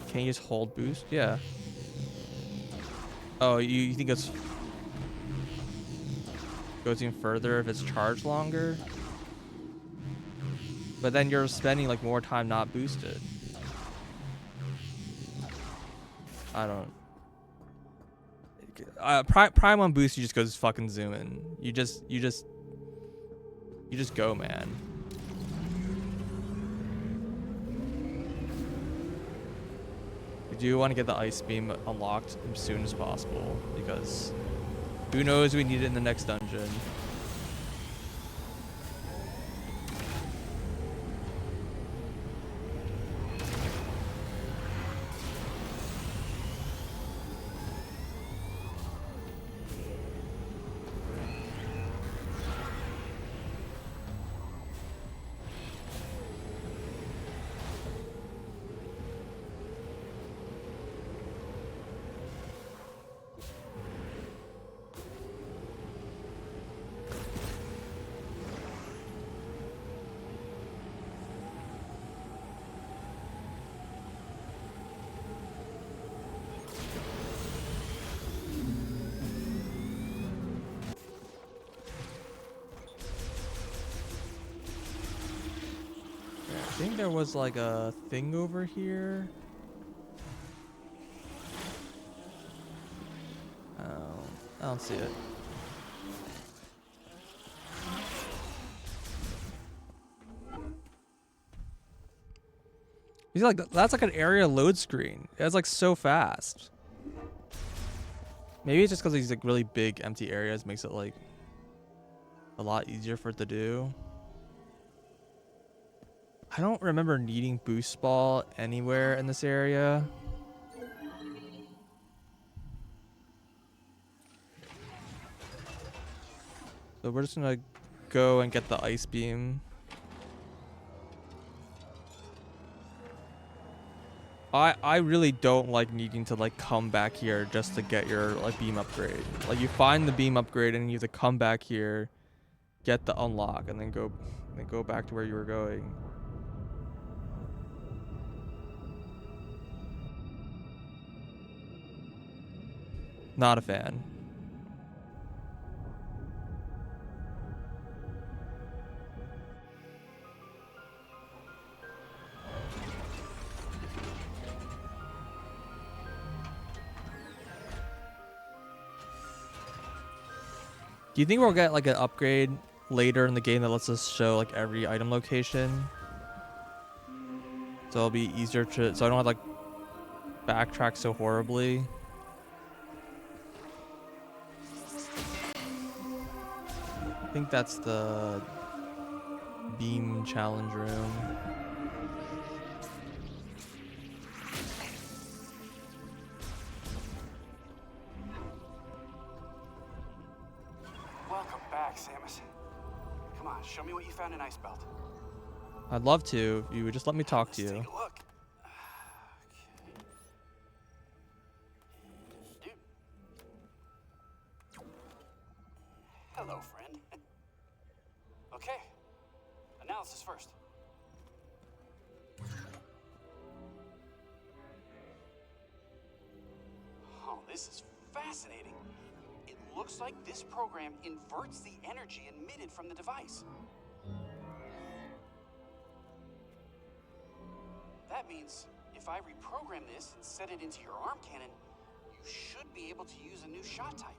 Can you just hold boost? Yeah. Oh, you think it's goes even further if it's charged longer? But then you're spending like more time not boosted. I don't. Prime on boost, you just go fucking zoom in. You just go, man. We do want to get the ice beam unlocked as soon as possible because who knows, we need it in the next dungeon. I think there was like a thing over here. Oh, I don't see it. You see, like that's like an area load screen. It's like so fast. Maybe it's just because these like really big empty areas makes it like a lot easier for it to do. I don't remember needing boost ball anywhere in this area. So we're just gonna go and get the ice beam. I really don't like needing to like come back here just to get your like beam upgrade. Like you find the beam upgrade and you have to come back here, get the unlock, and then go back to where you were going. Not a fan. Do you think we'll get like an upgrade later in the game that lets us show like every item location? So it'll be easier to, so I don't have to like backtrack so horribly. I think that's the beam challenge room. Welcome back, Samus. Come on, show me what you found in Ice Belt. I'd love to if you would just let me talk to Let's you. take a look. Okay. Dude. Hello, friend. Okay. Analysis first. Oh, this is fascinating. It looks like this program inverts the energy emitted from the device. That means if I reprogram this and set it into your arm cannon, you should be able to use a new shot type.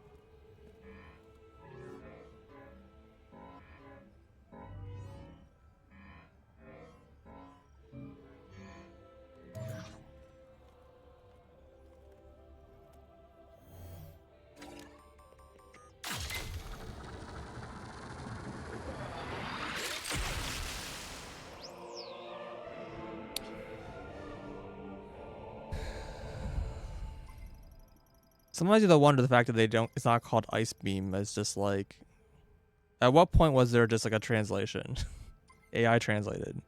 Sometimes you wonder the fact that they don't, it's not called Ice Beam. It's just like, at what point was there just like a translation? AI translated.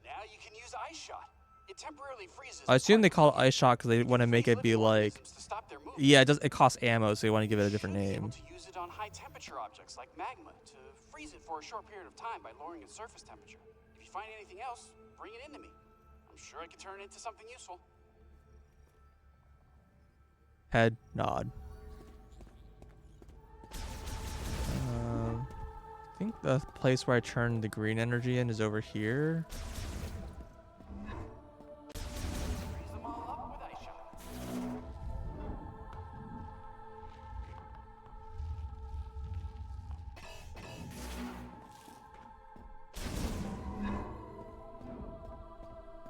Now you can use Ice Shot. It temporarily freezes. I assume they call it Ice Shot because they want to make it be like, to stop their movement. yeah, it costs ammo, so they want to give it a different You should be able name. to use it on high temperature objects like magma to freeze it for a short period of time by lowering its surface temperature. If you find anything else, bring it into me. I'm sure I can turn it into something useful. Head nod. I think the place where I turned the green energy in is over here. Freeze them all up with Ice Shot.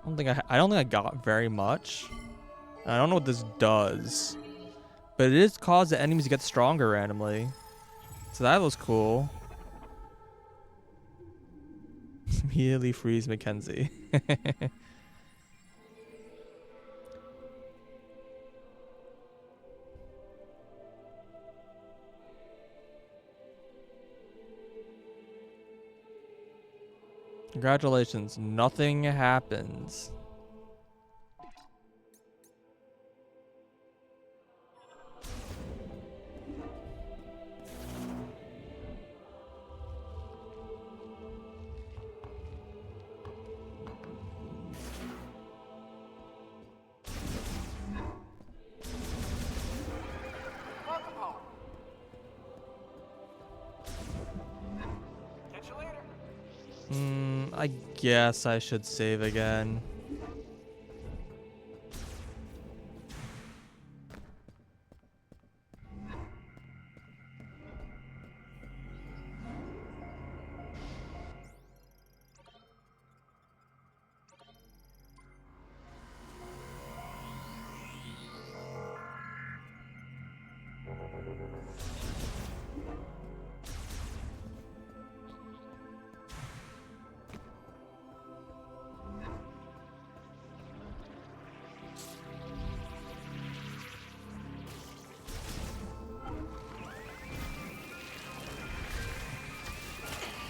I don't think I got very much. I don't know what this does, but it is cause the enemies to get stronger randomly. So that was cool. Immediately freeze Mackenzie. Congratulations, nothing happens. Welcome home. Catch you later. I guess I should save again.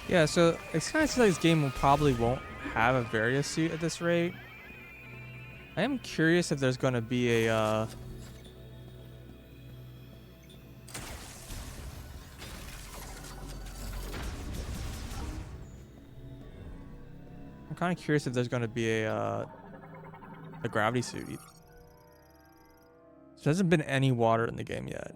Yeah, so it's kind of seems like this game probably won't have a Various suit at this rate. I am curious if there's going to be a I'm kind of curious if there's going to be a gravity suit. There hasn't been any water in the game yet.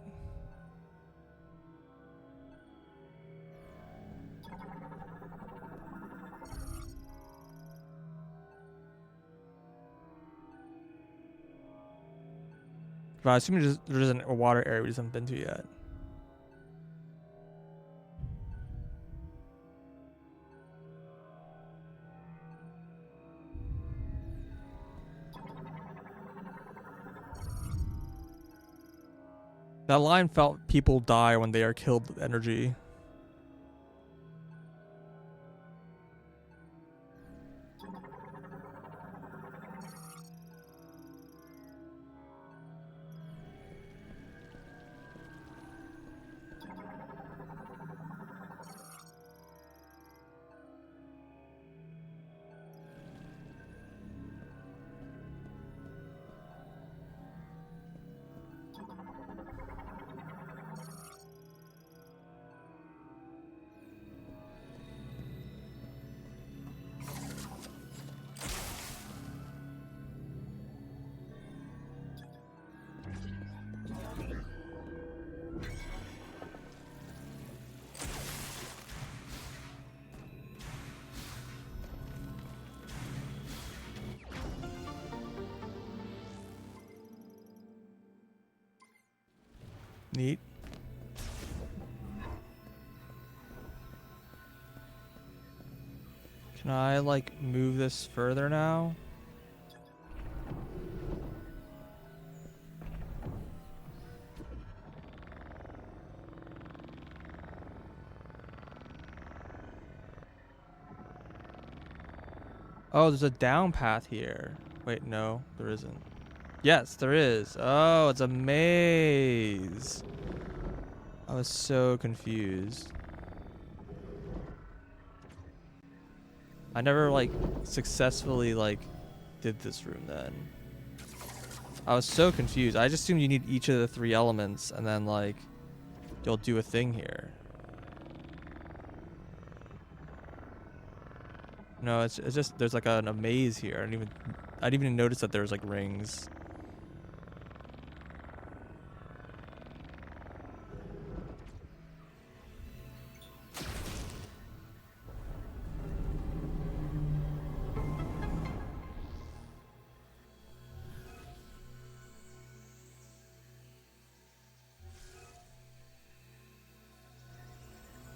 But I assume there isn't a water area we just haven't been to yet. That line felt people die when they are killed with energy. Neat. Can I, like, move this further now? Oh, there's a down path here. Wait, no, there isn't. Yes, there is. Oh, it's a maze. I was so confused. I never, like, successfully, like, did this room then. I was so confused. I just assumed you need each of the 3 elements and then, like, you'll do a thing here. No, it's just, there's like a maze here. I didn't even notice that there was like rings.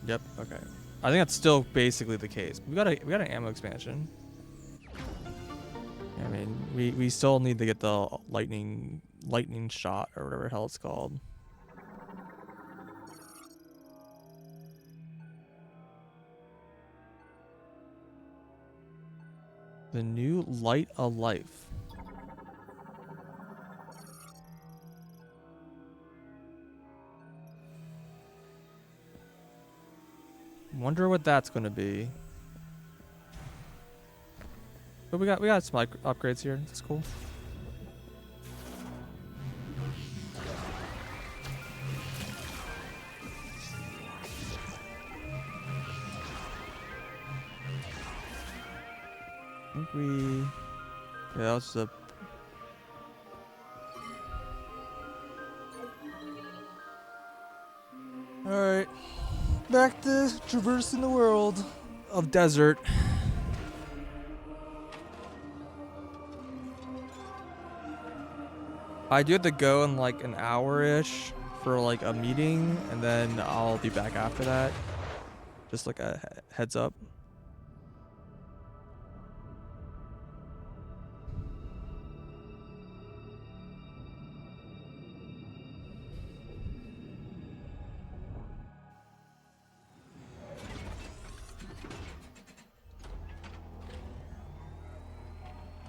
Yep, okay. I think that's still basically the case. We got an ammo expansion. I mean, we still need to get the lightning shot or whatever the hell it's called. The new light of life. Wonder what that's gonna be. But we got some upgrades here. That's cool. I think we... Yeah, that was a... Alright. Back to traversing the world of desert. I do have to go in like an hour-ish for like a meeting, and then I'll be back after that. Just like a heads up.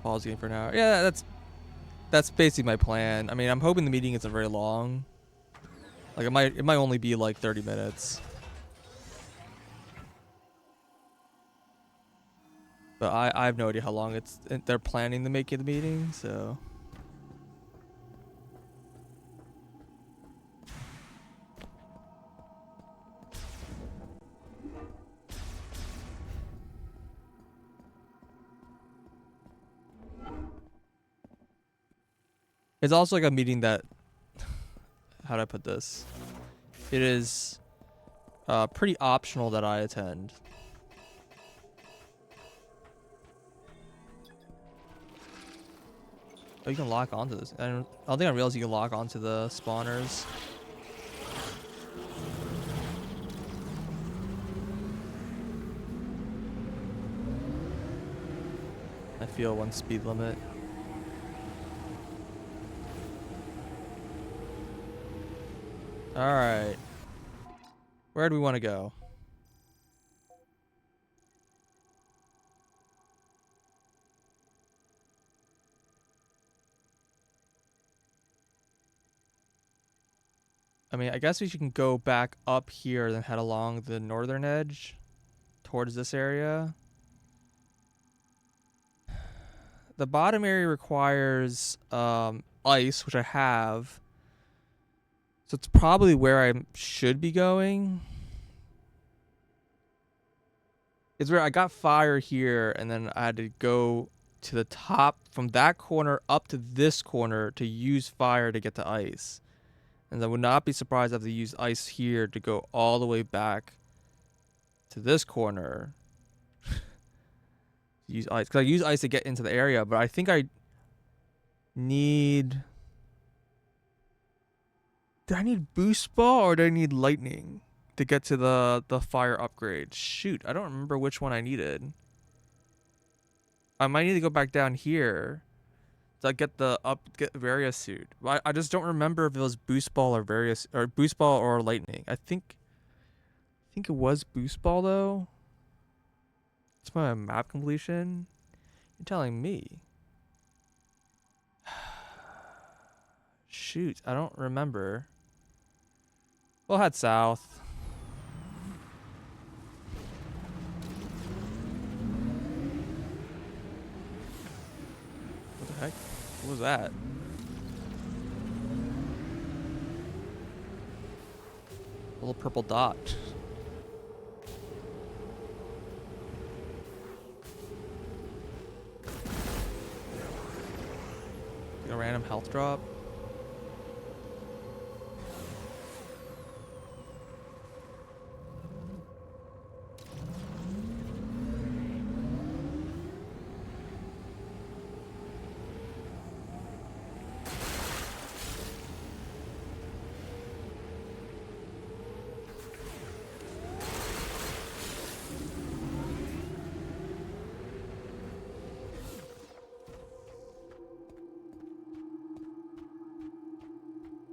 Pause game for now. Yeah, that's basically my plan. I mean, I'm hoping the meeting isn't very long. Like it might only be like 30 minutes. But I have no idea how long they're planning to make it the meeting, so. It's also like a meeting that, how do I put this? It is pretty optional that I attend. Oh, you can lock onto this. I don't think I realized you can lock onto the spawners. I feel 1 speed limit. All right. Where do we want to go? I mean, I guess we can go back up here, then head along the northern edge towards this area. The bottom area requires ice, which I have. So it's probably where I should be going. It's where I got fire here, and then I had to go to the top from that corner up to this corner to use fire to get to ice. And I would not be surprised if they use ice here to go all the way back to this corner. Use ice. Because I use ice to get into the area, but I think I need... Do I need boost ball or do I need lightning to get to the fire upgrade? Shoot, I don't remember which one I needed. I might need to go back down here to get get Various suit. I just don't remember if it was boost ball or boost ball or lightning. I think it was boost ball though. It's my map completion. You're telling me. Shoot, I don't remember. We'll head south. What the heck? What was that? A little purple dot. Like a random health drop.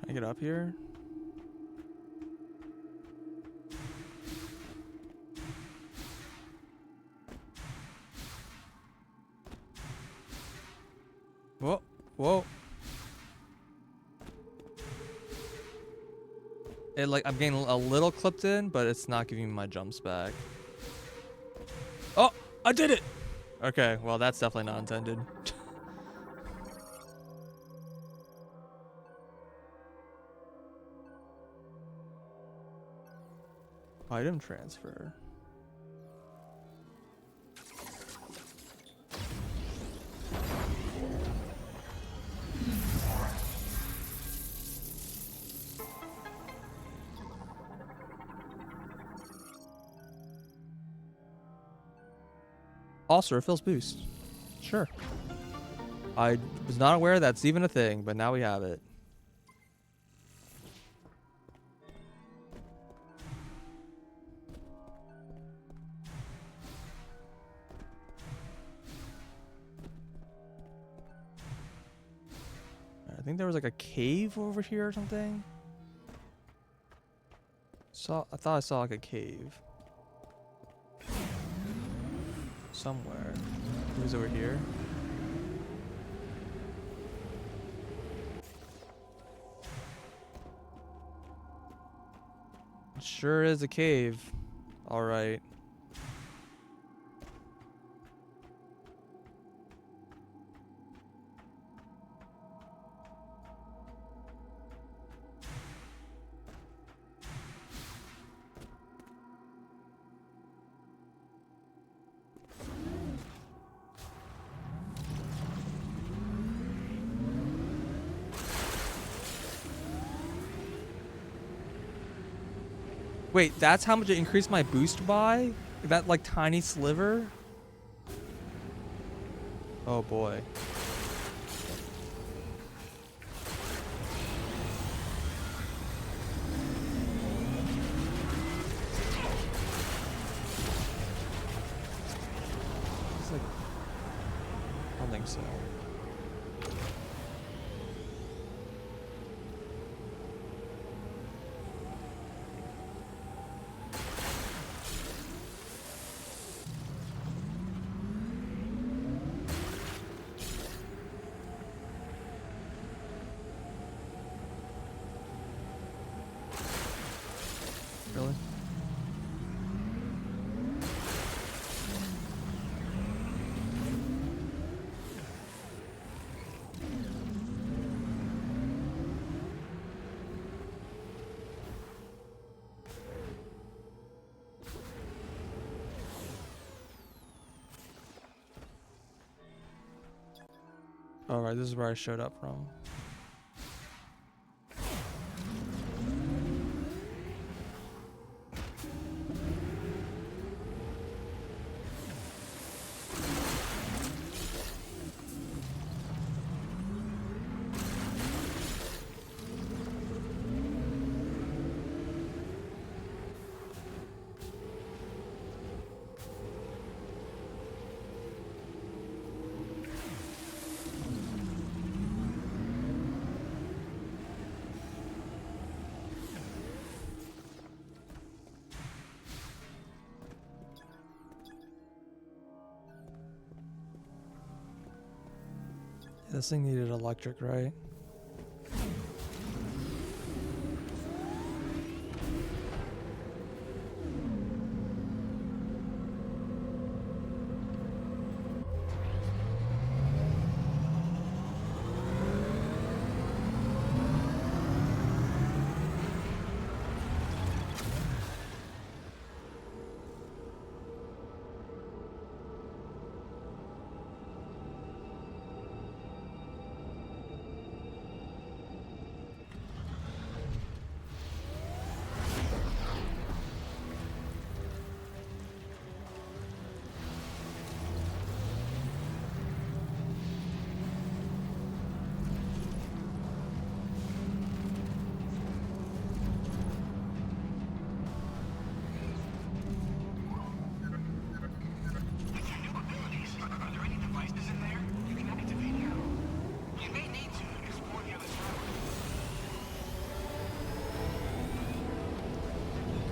Can I get up here? Whoa, whoa. It like I'm getting a little clipped in, but it's not giving me my jumps back. Oh, I did it. Okay, well that's definitely not intended. Item transfer. Also, refills boost. Sure. I was not aware that's even a thing, but now we have it. I think there was like a cave over here or something. I thought I saw like a cave. Somewhere. It was over here. It sure is a cave. Alright. Wait, that's how much it increased my boost by? That like tiny sliver? Oh boy. It's like, I don't think so. All right, this is where I showed up from. This thing needed electric, right? With your new abilities, are there any devices in there you can activate now? You may need to explore the other tower.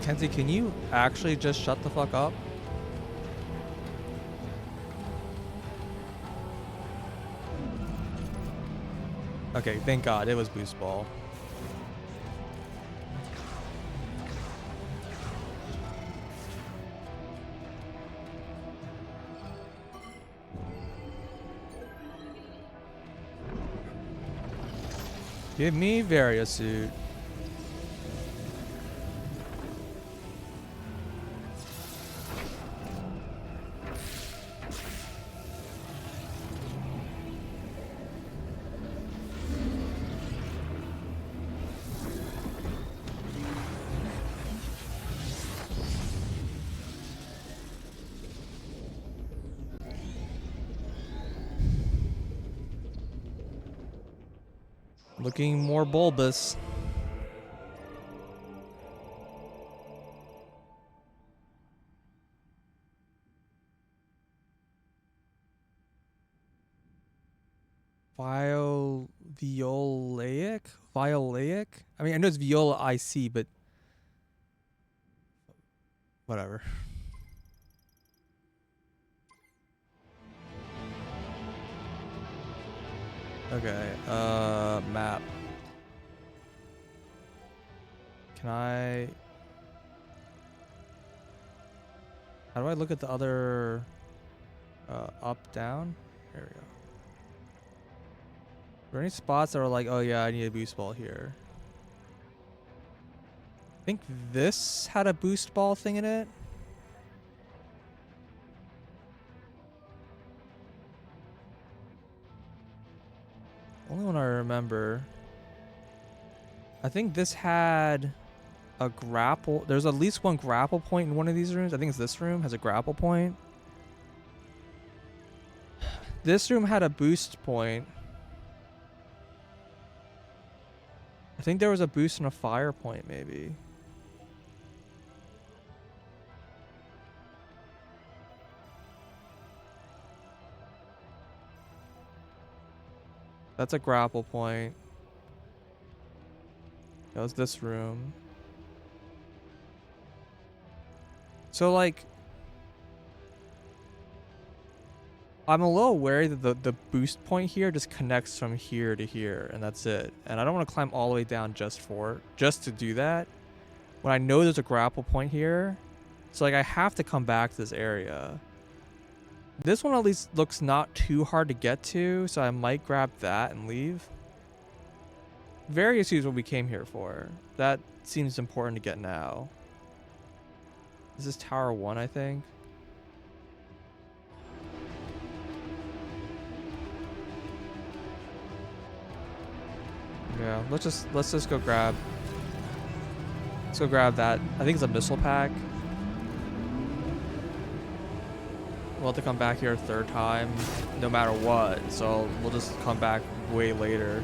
Kenzie, can you actually just shut the fuck up? Okay, thank God it was Boost Ball. Give me Varia suit. Looking more bulbous. Violaic? Violaic? I mean, I know it's Viola IC, but whatever. Okay, map. Can I... How do I look at the other... up, down? There we go. Are there any spots that are like, oh yeah, I need a boost ball here? I think this had a boost ball thing in it. Only one I remember. I think this had a grapple. There's at least one grapple point in one of these rooms. I think it's this room has a grapple point. This room had a boost point. I think there was a boost and a fire point, maybe. That's a grapple point. That was this room. So, like, I'm a little wary that the boost point here just connects from here to here, and that's it. And I don't want to climb all the way down just to do that. When I know there's a grapple point here, so like I have to come back to this area. This one at least looks not too hard to get to, so I might grab that and leave. Various is what we came here for. That seems important to get now. This is Tower 1, I think. Yeah, let's just go grab. Let's go grab that. I think it's a missile pack. We'll have to come back here a third time, no matter what. So we'll just come back way later.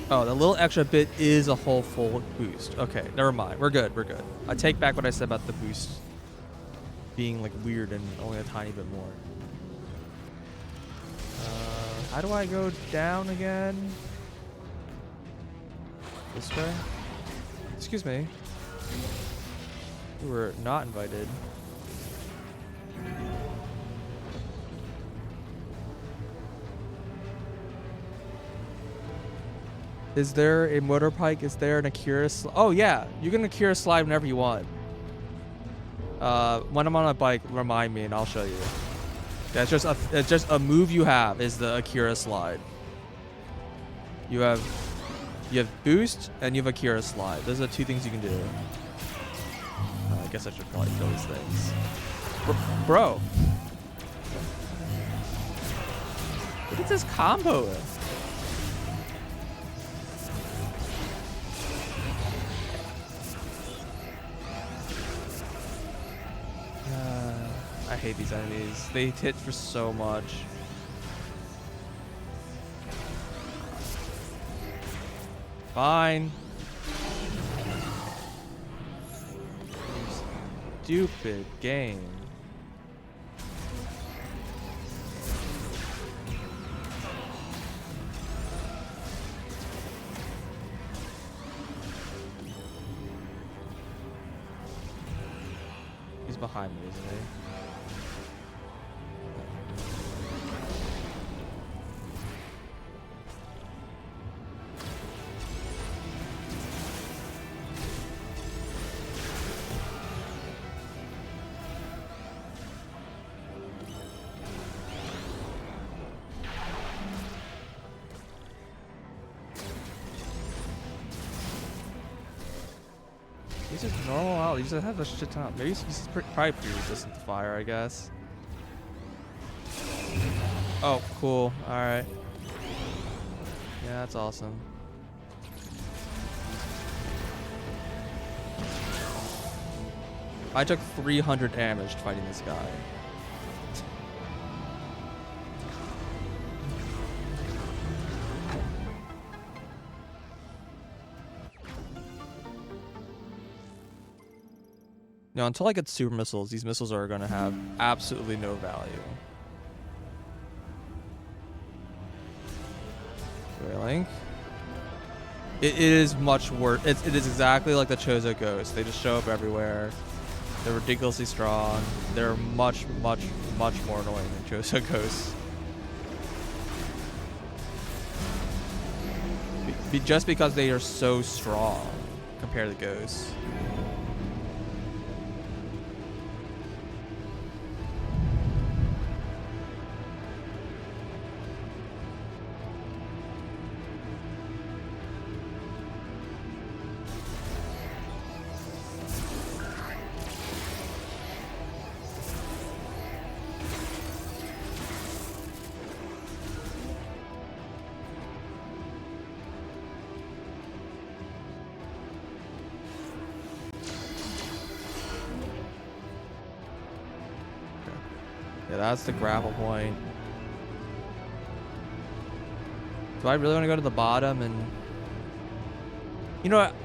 Oh, the little extra bit is a whole full boost. Okay, never mind. We're good. We're good. I take back what I said about the boost being like weird and only a tiny bit more. How do I go down again? This way? Excuse me. You were not invited. Is there a motor pike? Is there an Akira slide? Oh yeah, you can Akira slide whenever you want. When I'm on a bike, remind me and I'll show you. That's just a move you have is the Akira slide. You have boost and you have Akira slide. Those are the two things you can do. I guess I should probably kill these things. Bro. Look at this combo. I hate these enemies. They hit for so much. Fine. Stupid game. He's behind me, isn't he? He's just normal out. He just has a shit ton. Maybe he's probably pretty resistant to fire, I guess. Oh, cool. Alright. Yeah, that's awesome. I took 300 damage fighting this guy. Now, until I get super missiles, these missiles are going to have absolutely no value. Link. It is much worse. It is exactly like the Chozo Ghosts. They just show up everywhere. They're ridiculously strong. They're much, much, much more annoying than Chozo Ghosts. Just because they are so strong compared to Ghosts. Yeah, that's the grapple point. Do I really want to go to the bottom and... You know what?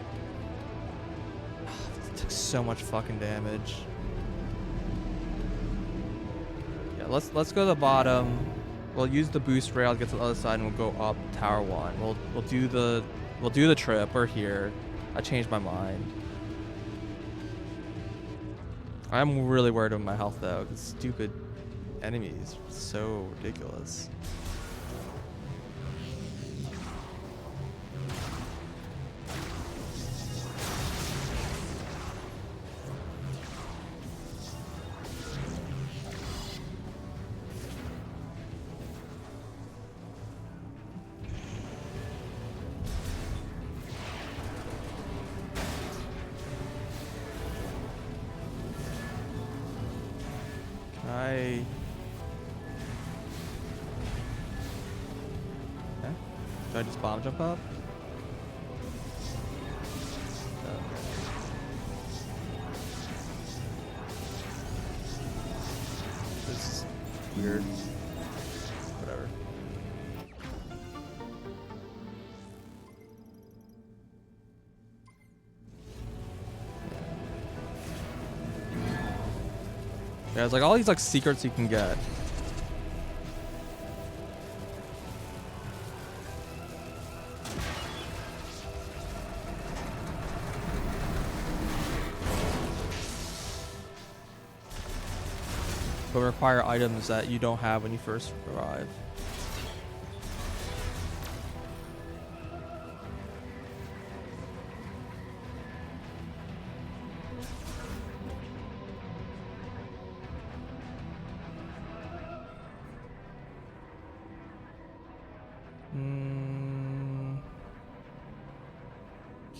It took so much fucking damage. Yeah, let's go to the bottom. We'll use the boost rail to get to the other side and we'll go up Tower 1. We'll do the trip. We're here. I changed my mind. I'm really worried about my health though, because stupid enemies so ridiculous. Should I just bomb jump up? This is weird. Whatever. Yeah, it's like all these like secrets you can get. But require items that you don't have when you first arrive.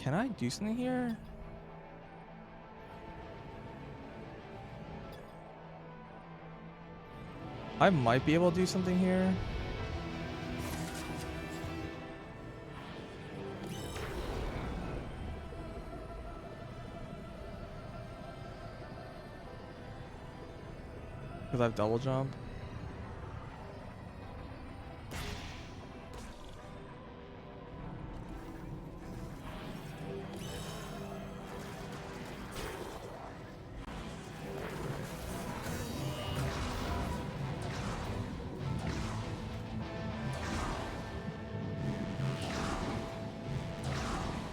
Can I do something here? I might be able to do something here. Because I have double jump.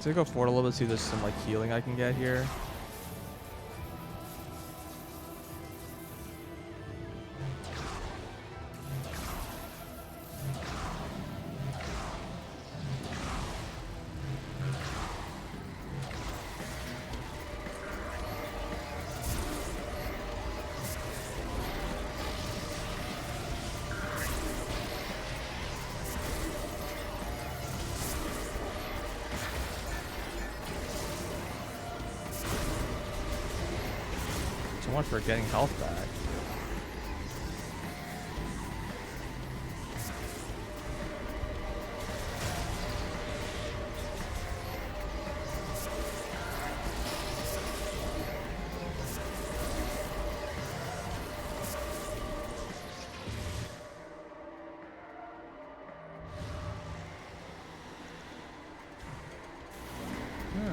So I go forward a little bit, see if there's some like healing I can get here. So much for getting health back.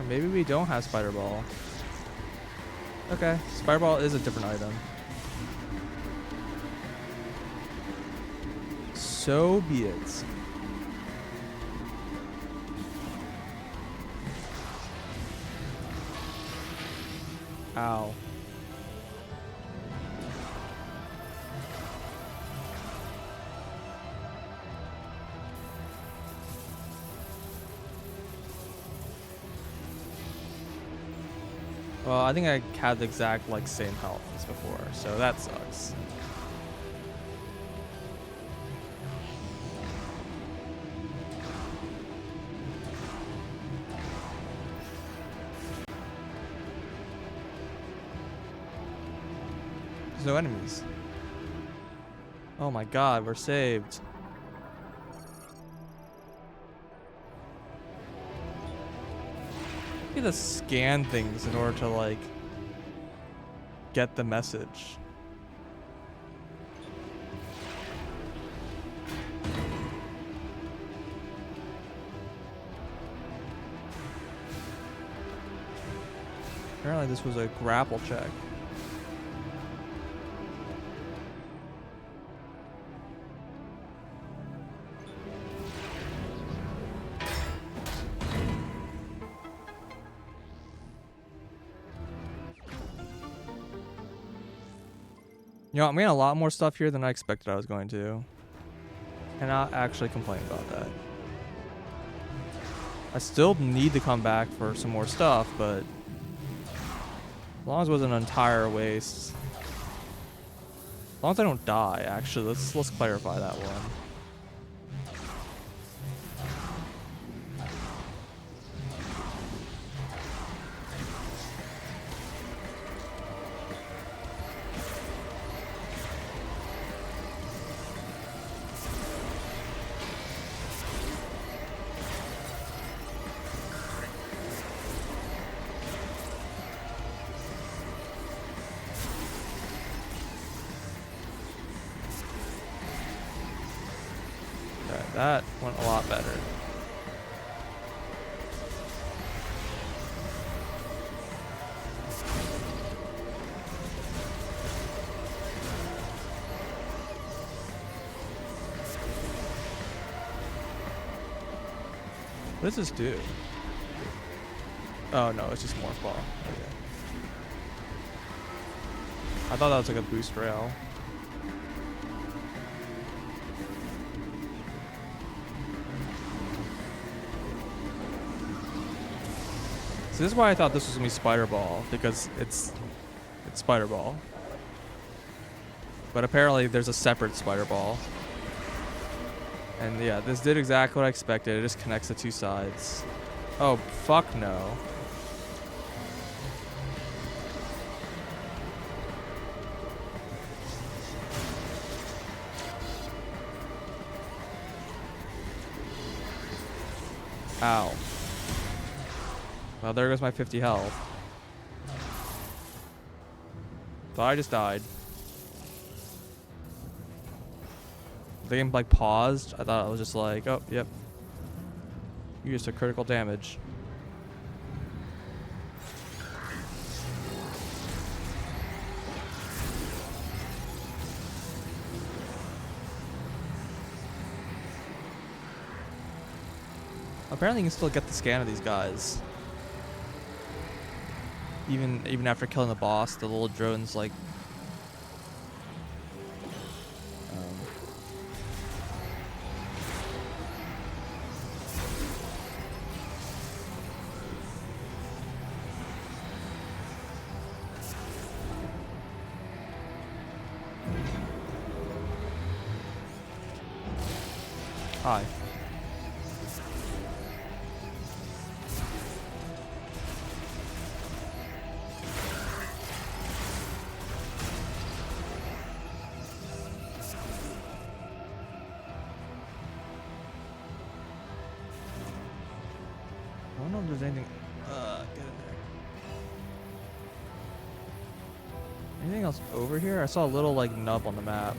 Maybe we don't have Spider Ball. Okay, Spider Ball is a different item. So be it. Ow. Well, I think I had the exact like same health as before, so that sucks. There's no enemies. Oh my god, we're saved. You have to scan things in order to like get the message. Apparently this was a grapple check. You know, I'm getting a lot more stuff here than I expected I was going to. Cannot actually complain about that. I still need to come back for some more stuff, but as long as it wasn't an entire waste. As long as I don't die, actually, let's clarify that one. That went a lot better. What does this do? Oh no, it's just morph ball. Okay. I thought that was like a boost rail. So this is why I thought this was gonna be Spider Ball, because it's Spider Ball. But apparently there's a separate Spider Ball. And yeah, this did exactly what I expected. It just connects the two sides. Oh, fuck no. Ow. Well, there goes my 50 health. Thought I just died. The game like paused. I thought it was just like, oh, yep. You just took critical damage. Apparently you can still get the scan of these guys. Even after killing the boss, the little drones like hi. I don't know if there's anything. Get in there. Anything else over here? I saw a little like nub on the map.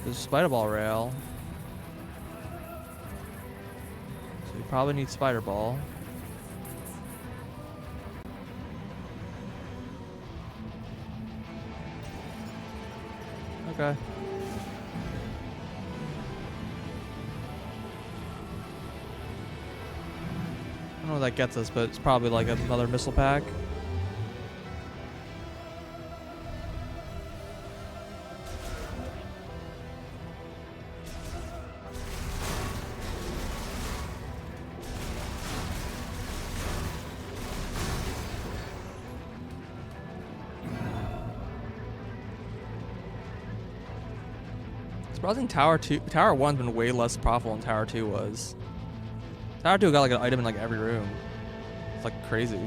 There's a spider ball rail. So you probably need spider ball. Okay. I don't know what that gets us, but it's probably like another missile pack. Surprising Tower 1's been way less profitable than Tower 2 was. Tower 2 got like an item in like every room. It's like crazy.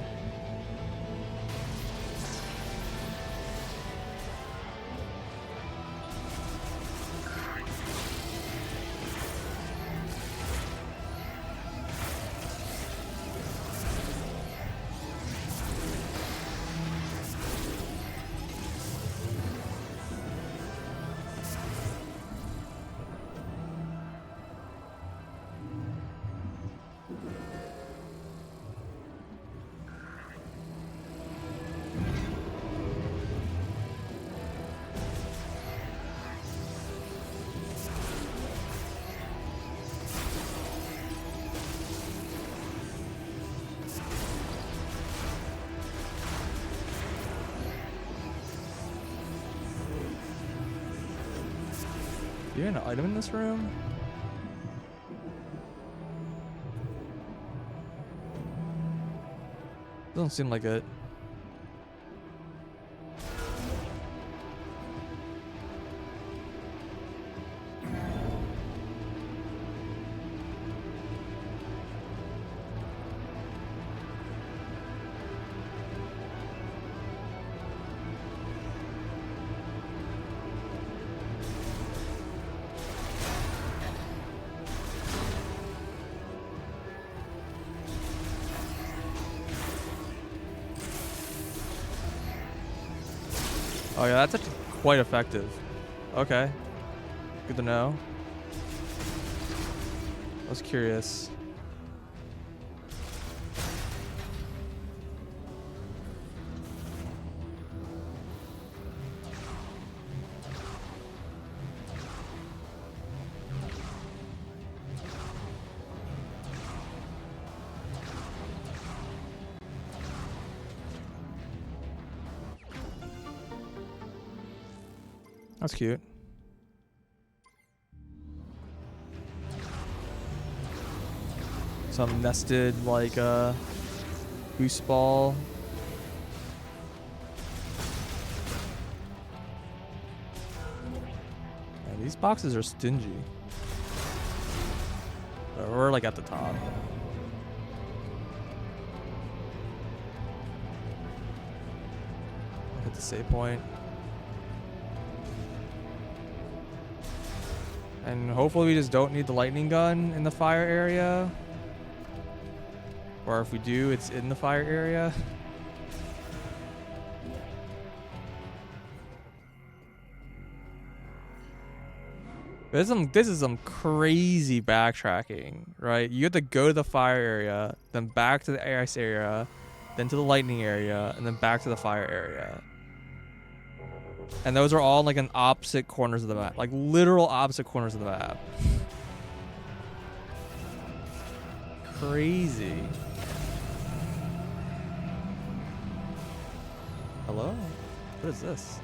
Do you have an item in this room? Doesn't seem like it. Oh yeah, that's a quite effective. Okay. Good to know. I was curious. That's cute. Some nested like boost ball. Yeah, these boxes are stingy. We're like at the top. Hit the save point. And hopefully we just don't need the lightning gun in the fire area. Or if we do, it's in the fire area. This is some crazy backtracking, right? You have to go to the fire area, then back to the ice area, then to the lightning area, and then back to the fire area. And those are all like in opposite corners of the map, like literal opposite corners of the map. Crazy. Hello? What is this?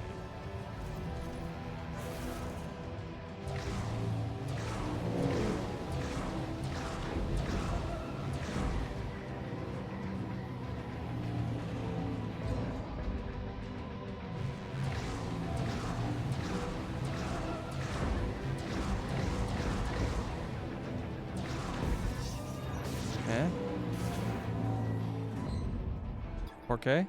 Okay. 4K?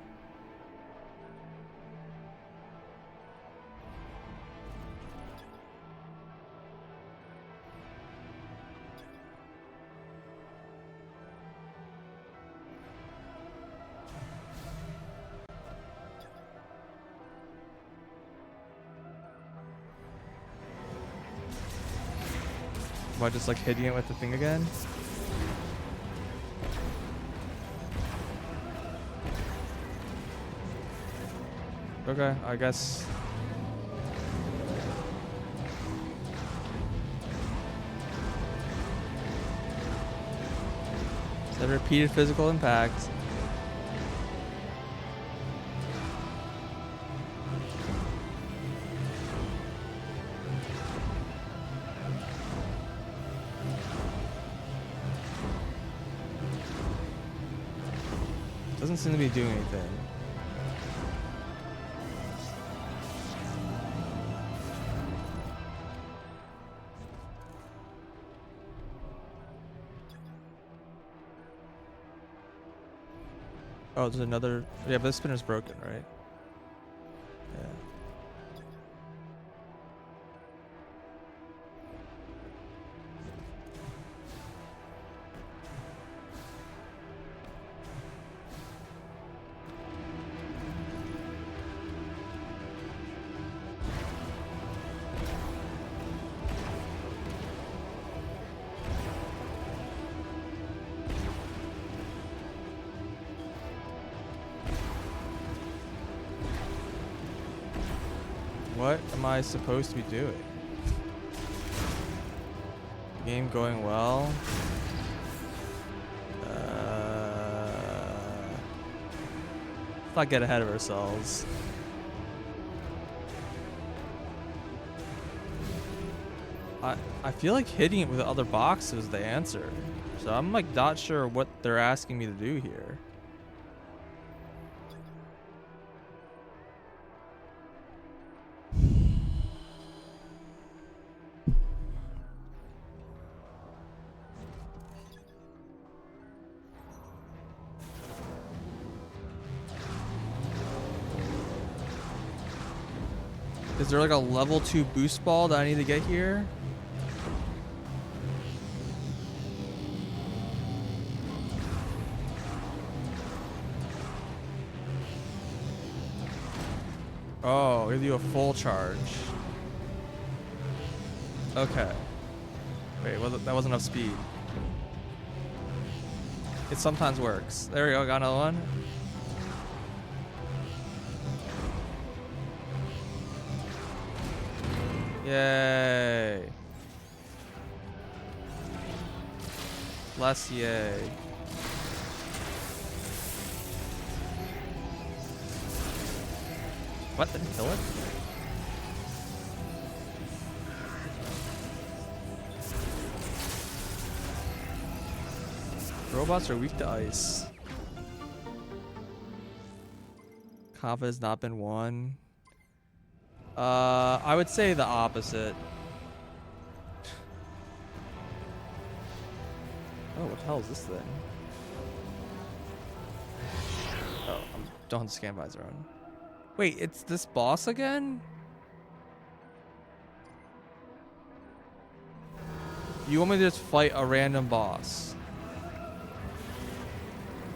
Am I just like hitting it with the thing again? Okay, I guess. Is that repeated physical impact? Doesn't seem to be doing anything. Oh, there's another. Yeah, but this spinner's broken, right? Yeah. What am I supposed to be doing? Game going well. Let's not get ahead of ourselves. I feel like hitting it with the other box is the answer. So I'm like not sure what they're asking me to do here. Is there like a level 2 boost ball that I need to get here? Oh, give you a full charge. Okay. Wait, that wasn't enough speed. It sometimes works. There we go, got another one. Yay. Less yay. What, didn't kill it? Robots are weak to ice. Kava has not been won. I would say the opposite. Oh, what the hell is this thing? Oh, don't have the scan visor on. Wait, it's this boss again? You want me to just fight a random boss?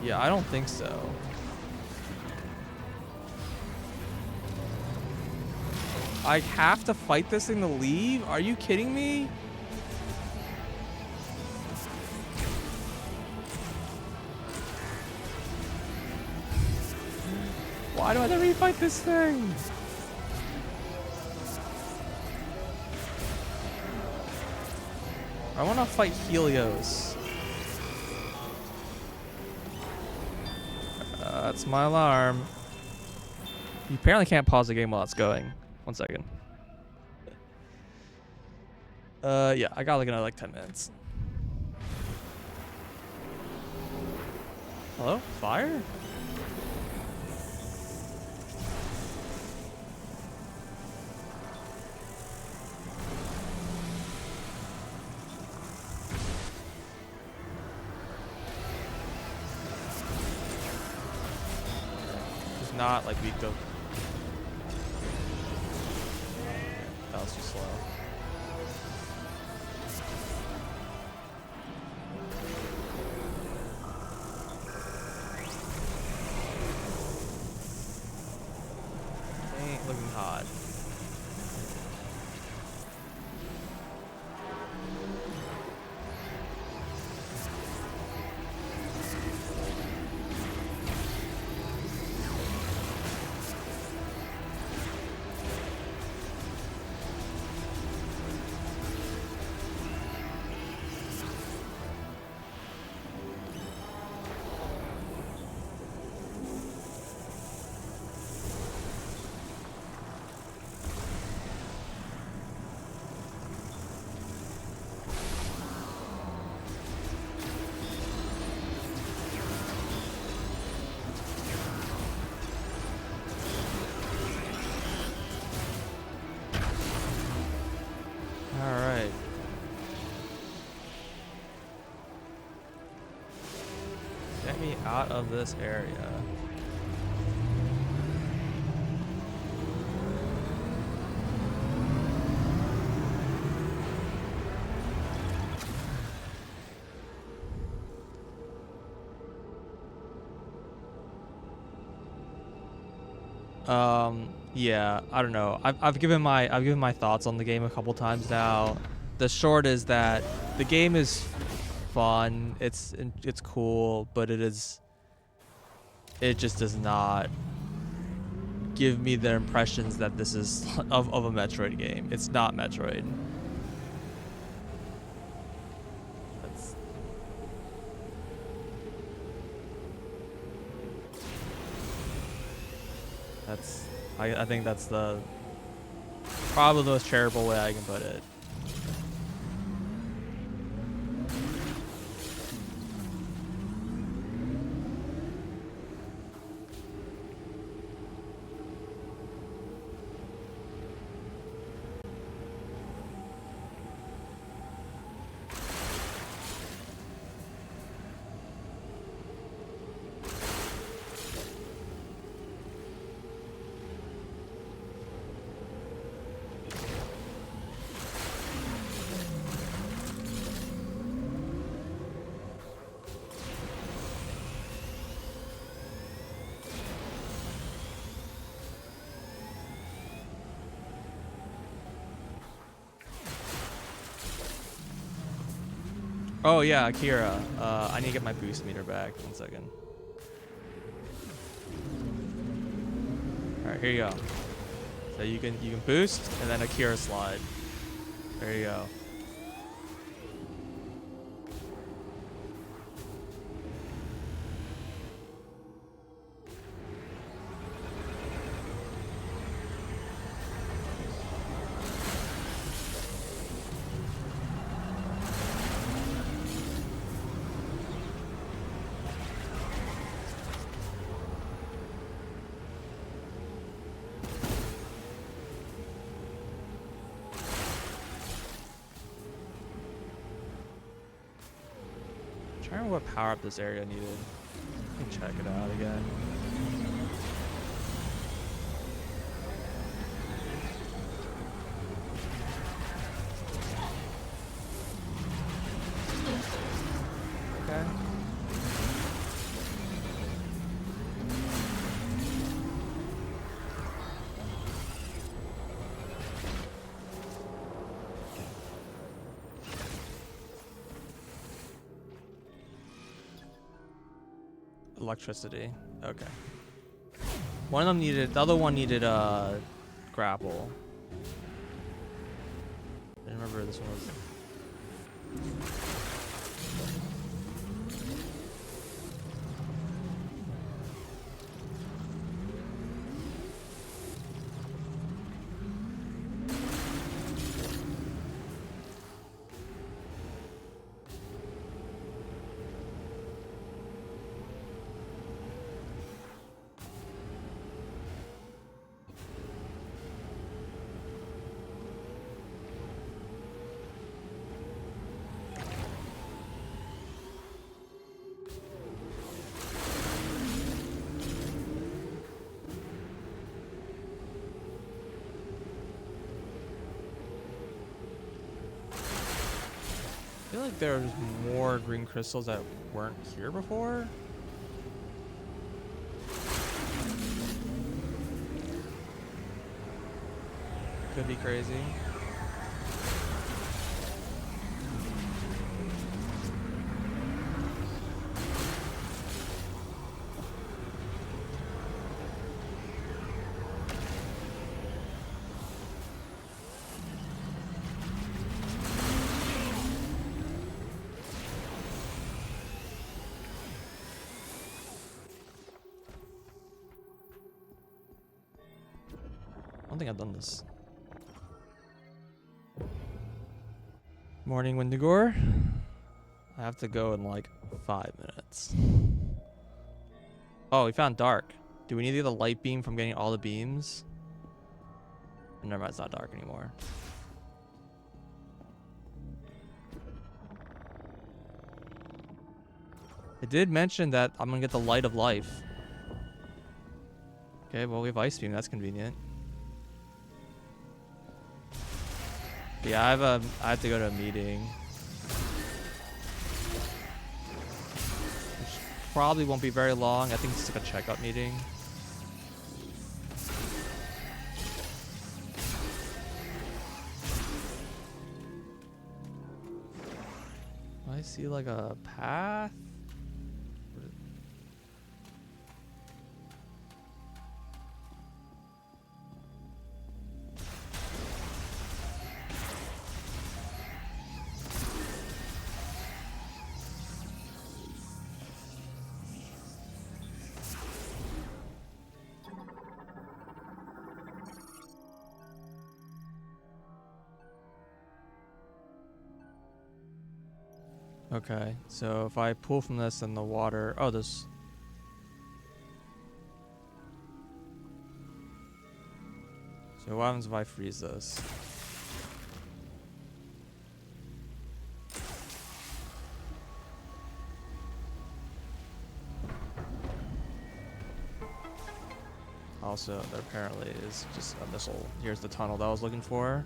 Yeah, I don't think so. I have to fight this thing to leave? Are you kidding me? Why do I have to refight this thing? I want to fight Helios. That's my alarm. You apparently can't pause the game while it's going. 1 second. Yeah, I got like another 10 minutes. Hello? Fire? It's not like weak to. That was too slow. Ain't looking hot. Alright. Get me out of this area. Yeah, I don't know. I've given my thoughts on the game a couple times now. The short is that the game is fun. It's cool, but it just does not give me the impressions that this is of a Metroid game. It's not Metroid. I think that's probably the most charitable way I can put it. Oh yeah, Akira. I need to get my boost meter back. 1 second. All right, here you go. So you can boost and then Akira slide. There you go. Trying to remember what power up this area needed. Let me check it out again. Okay. Electricity. Okay. One of them needed, the other one needed grapple. I remember this one was. I feel like there's more green crystals that weren't here before. Could be crazy. I don't think I've done this. Morning, Wendigore. I have to go in like 5 minutes. Oh, we found dark. Do we need to get the light beam from getting all the beams? Never mind, it's not dark anymore. It did mention that I'm gonna get the light of life. Okay, well we have ice beam, that's convenient. Yeah, I have to go to a meeting. Which probably won't be very long. I think it's like a checkup meeting. I see like a path. Okay, so if I pull from this in the water, oh, this. So what happens if I freeze this? Also, there apparently is just a missile. Here's the tunnel that I was looking for.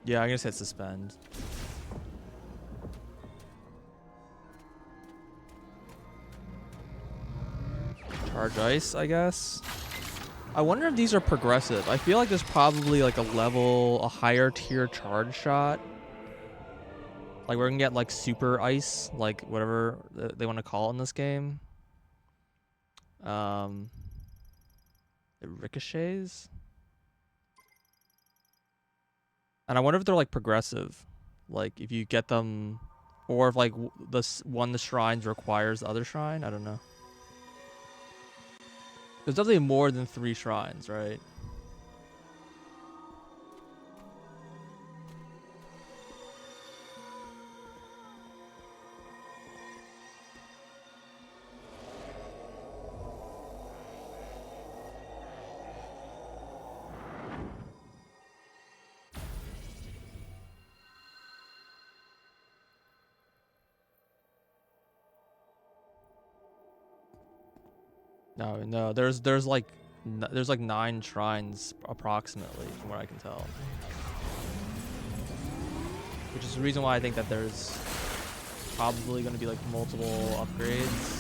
Yeah, I'm gonna hit suspend. Charge ice, I guess. I wonder if these are progressive. I feel like there's probably like a higher tier charge shot. Like we're gonna get like super ice, like whatever they want to call it in this game. It ricochets. And I wonder if they're like progressive. Like if you get them, or if like the shrines requires the other shrine. I don't know. There's definitely more than 3 shrines, right? No. There's like 9 shrines approximately, from what I can tell. Which is the reason why I think that there's probably going to be like multiple upgrades.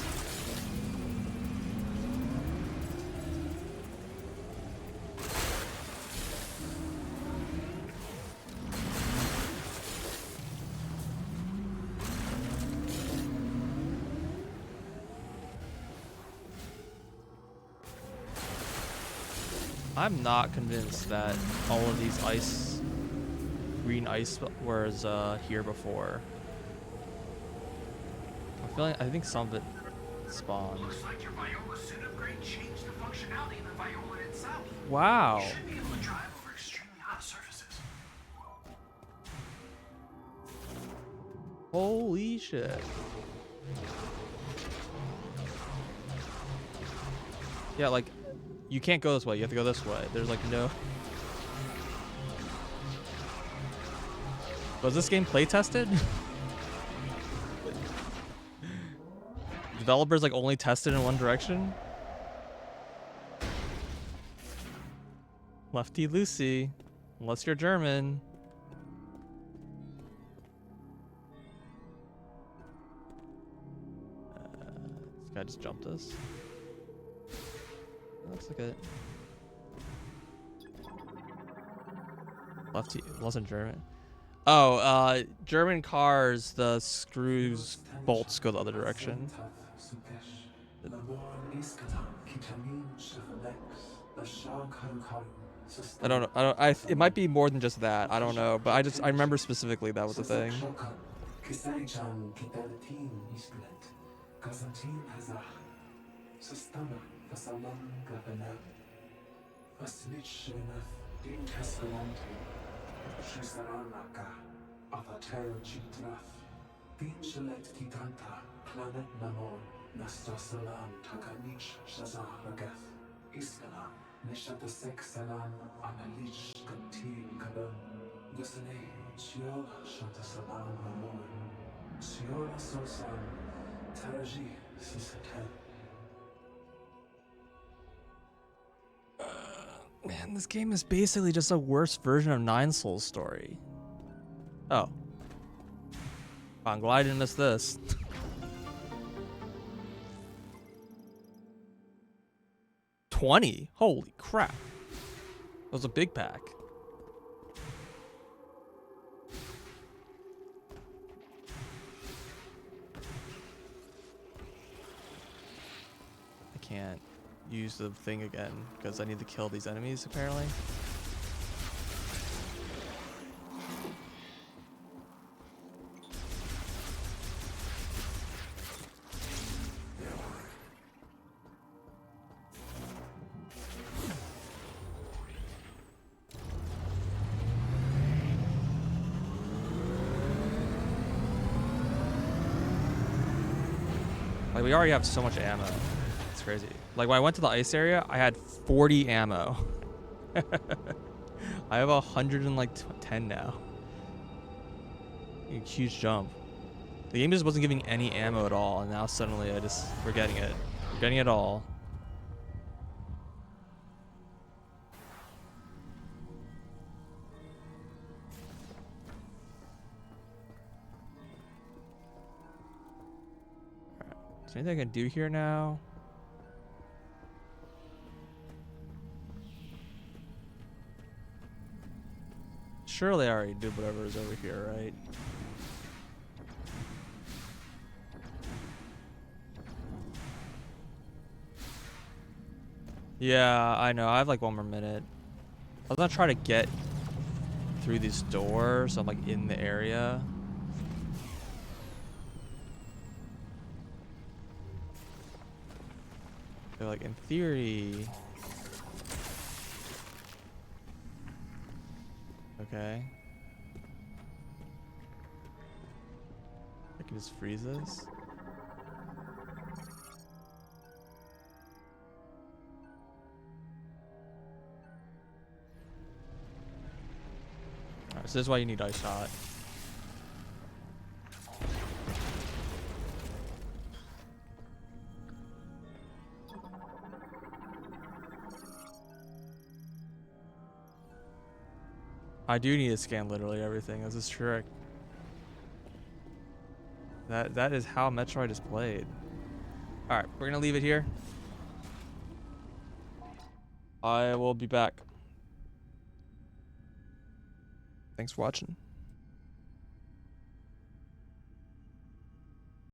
I'm not convinced that all of these green ice was here before. I think some of it spawned. Looks like your Viola suit upgrade changed the functionality of the Viola itself. Wow. You should be able to drive over extremely hot surfaces. Holy shit. Yeah, like, you can't go this way. You have to go this way. There's like no... Was this game play tested? Developers like only tested in one direction? Lefty Lucy. Unless you're German. This guy just jumped us. Looks like it. Lefty wasn't German. Oh, German cars, the screws, bolts go the other direction. I don't know. It might be more than just that. I don't know, but I remember specifically that was a thing. Man, this game is basically just a worse version of Nine Souls story. Oh. I'm glad I didn't miss this. 20? Holy crap. That was a big pack. I can't use the thing again because I need to kill these enemies apparently. Like, we already have so much ammo. It's crazy. Like, when I went to the ice area, I had 40 ammo. I have 110 now. A huge jump. The game just wasn't giving any ammo at all, and now suddenly we're getting it. We're getting it all. Is there anything I can do here now? Surely I already did whatever is over here, right? Yeah, I know. I have like 1 more minute. I was gonna try to get through these doors. So I'm like in the area. They're like in theory. Okay. I can just freeze this. Alright, so this is why you need ice shot. I do need to scan literally everything. This is trick. That is how Metroid is played. Alright, we're gonna leave it here. I will be back. Thanks for watching.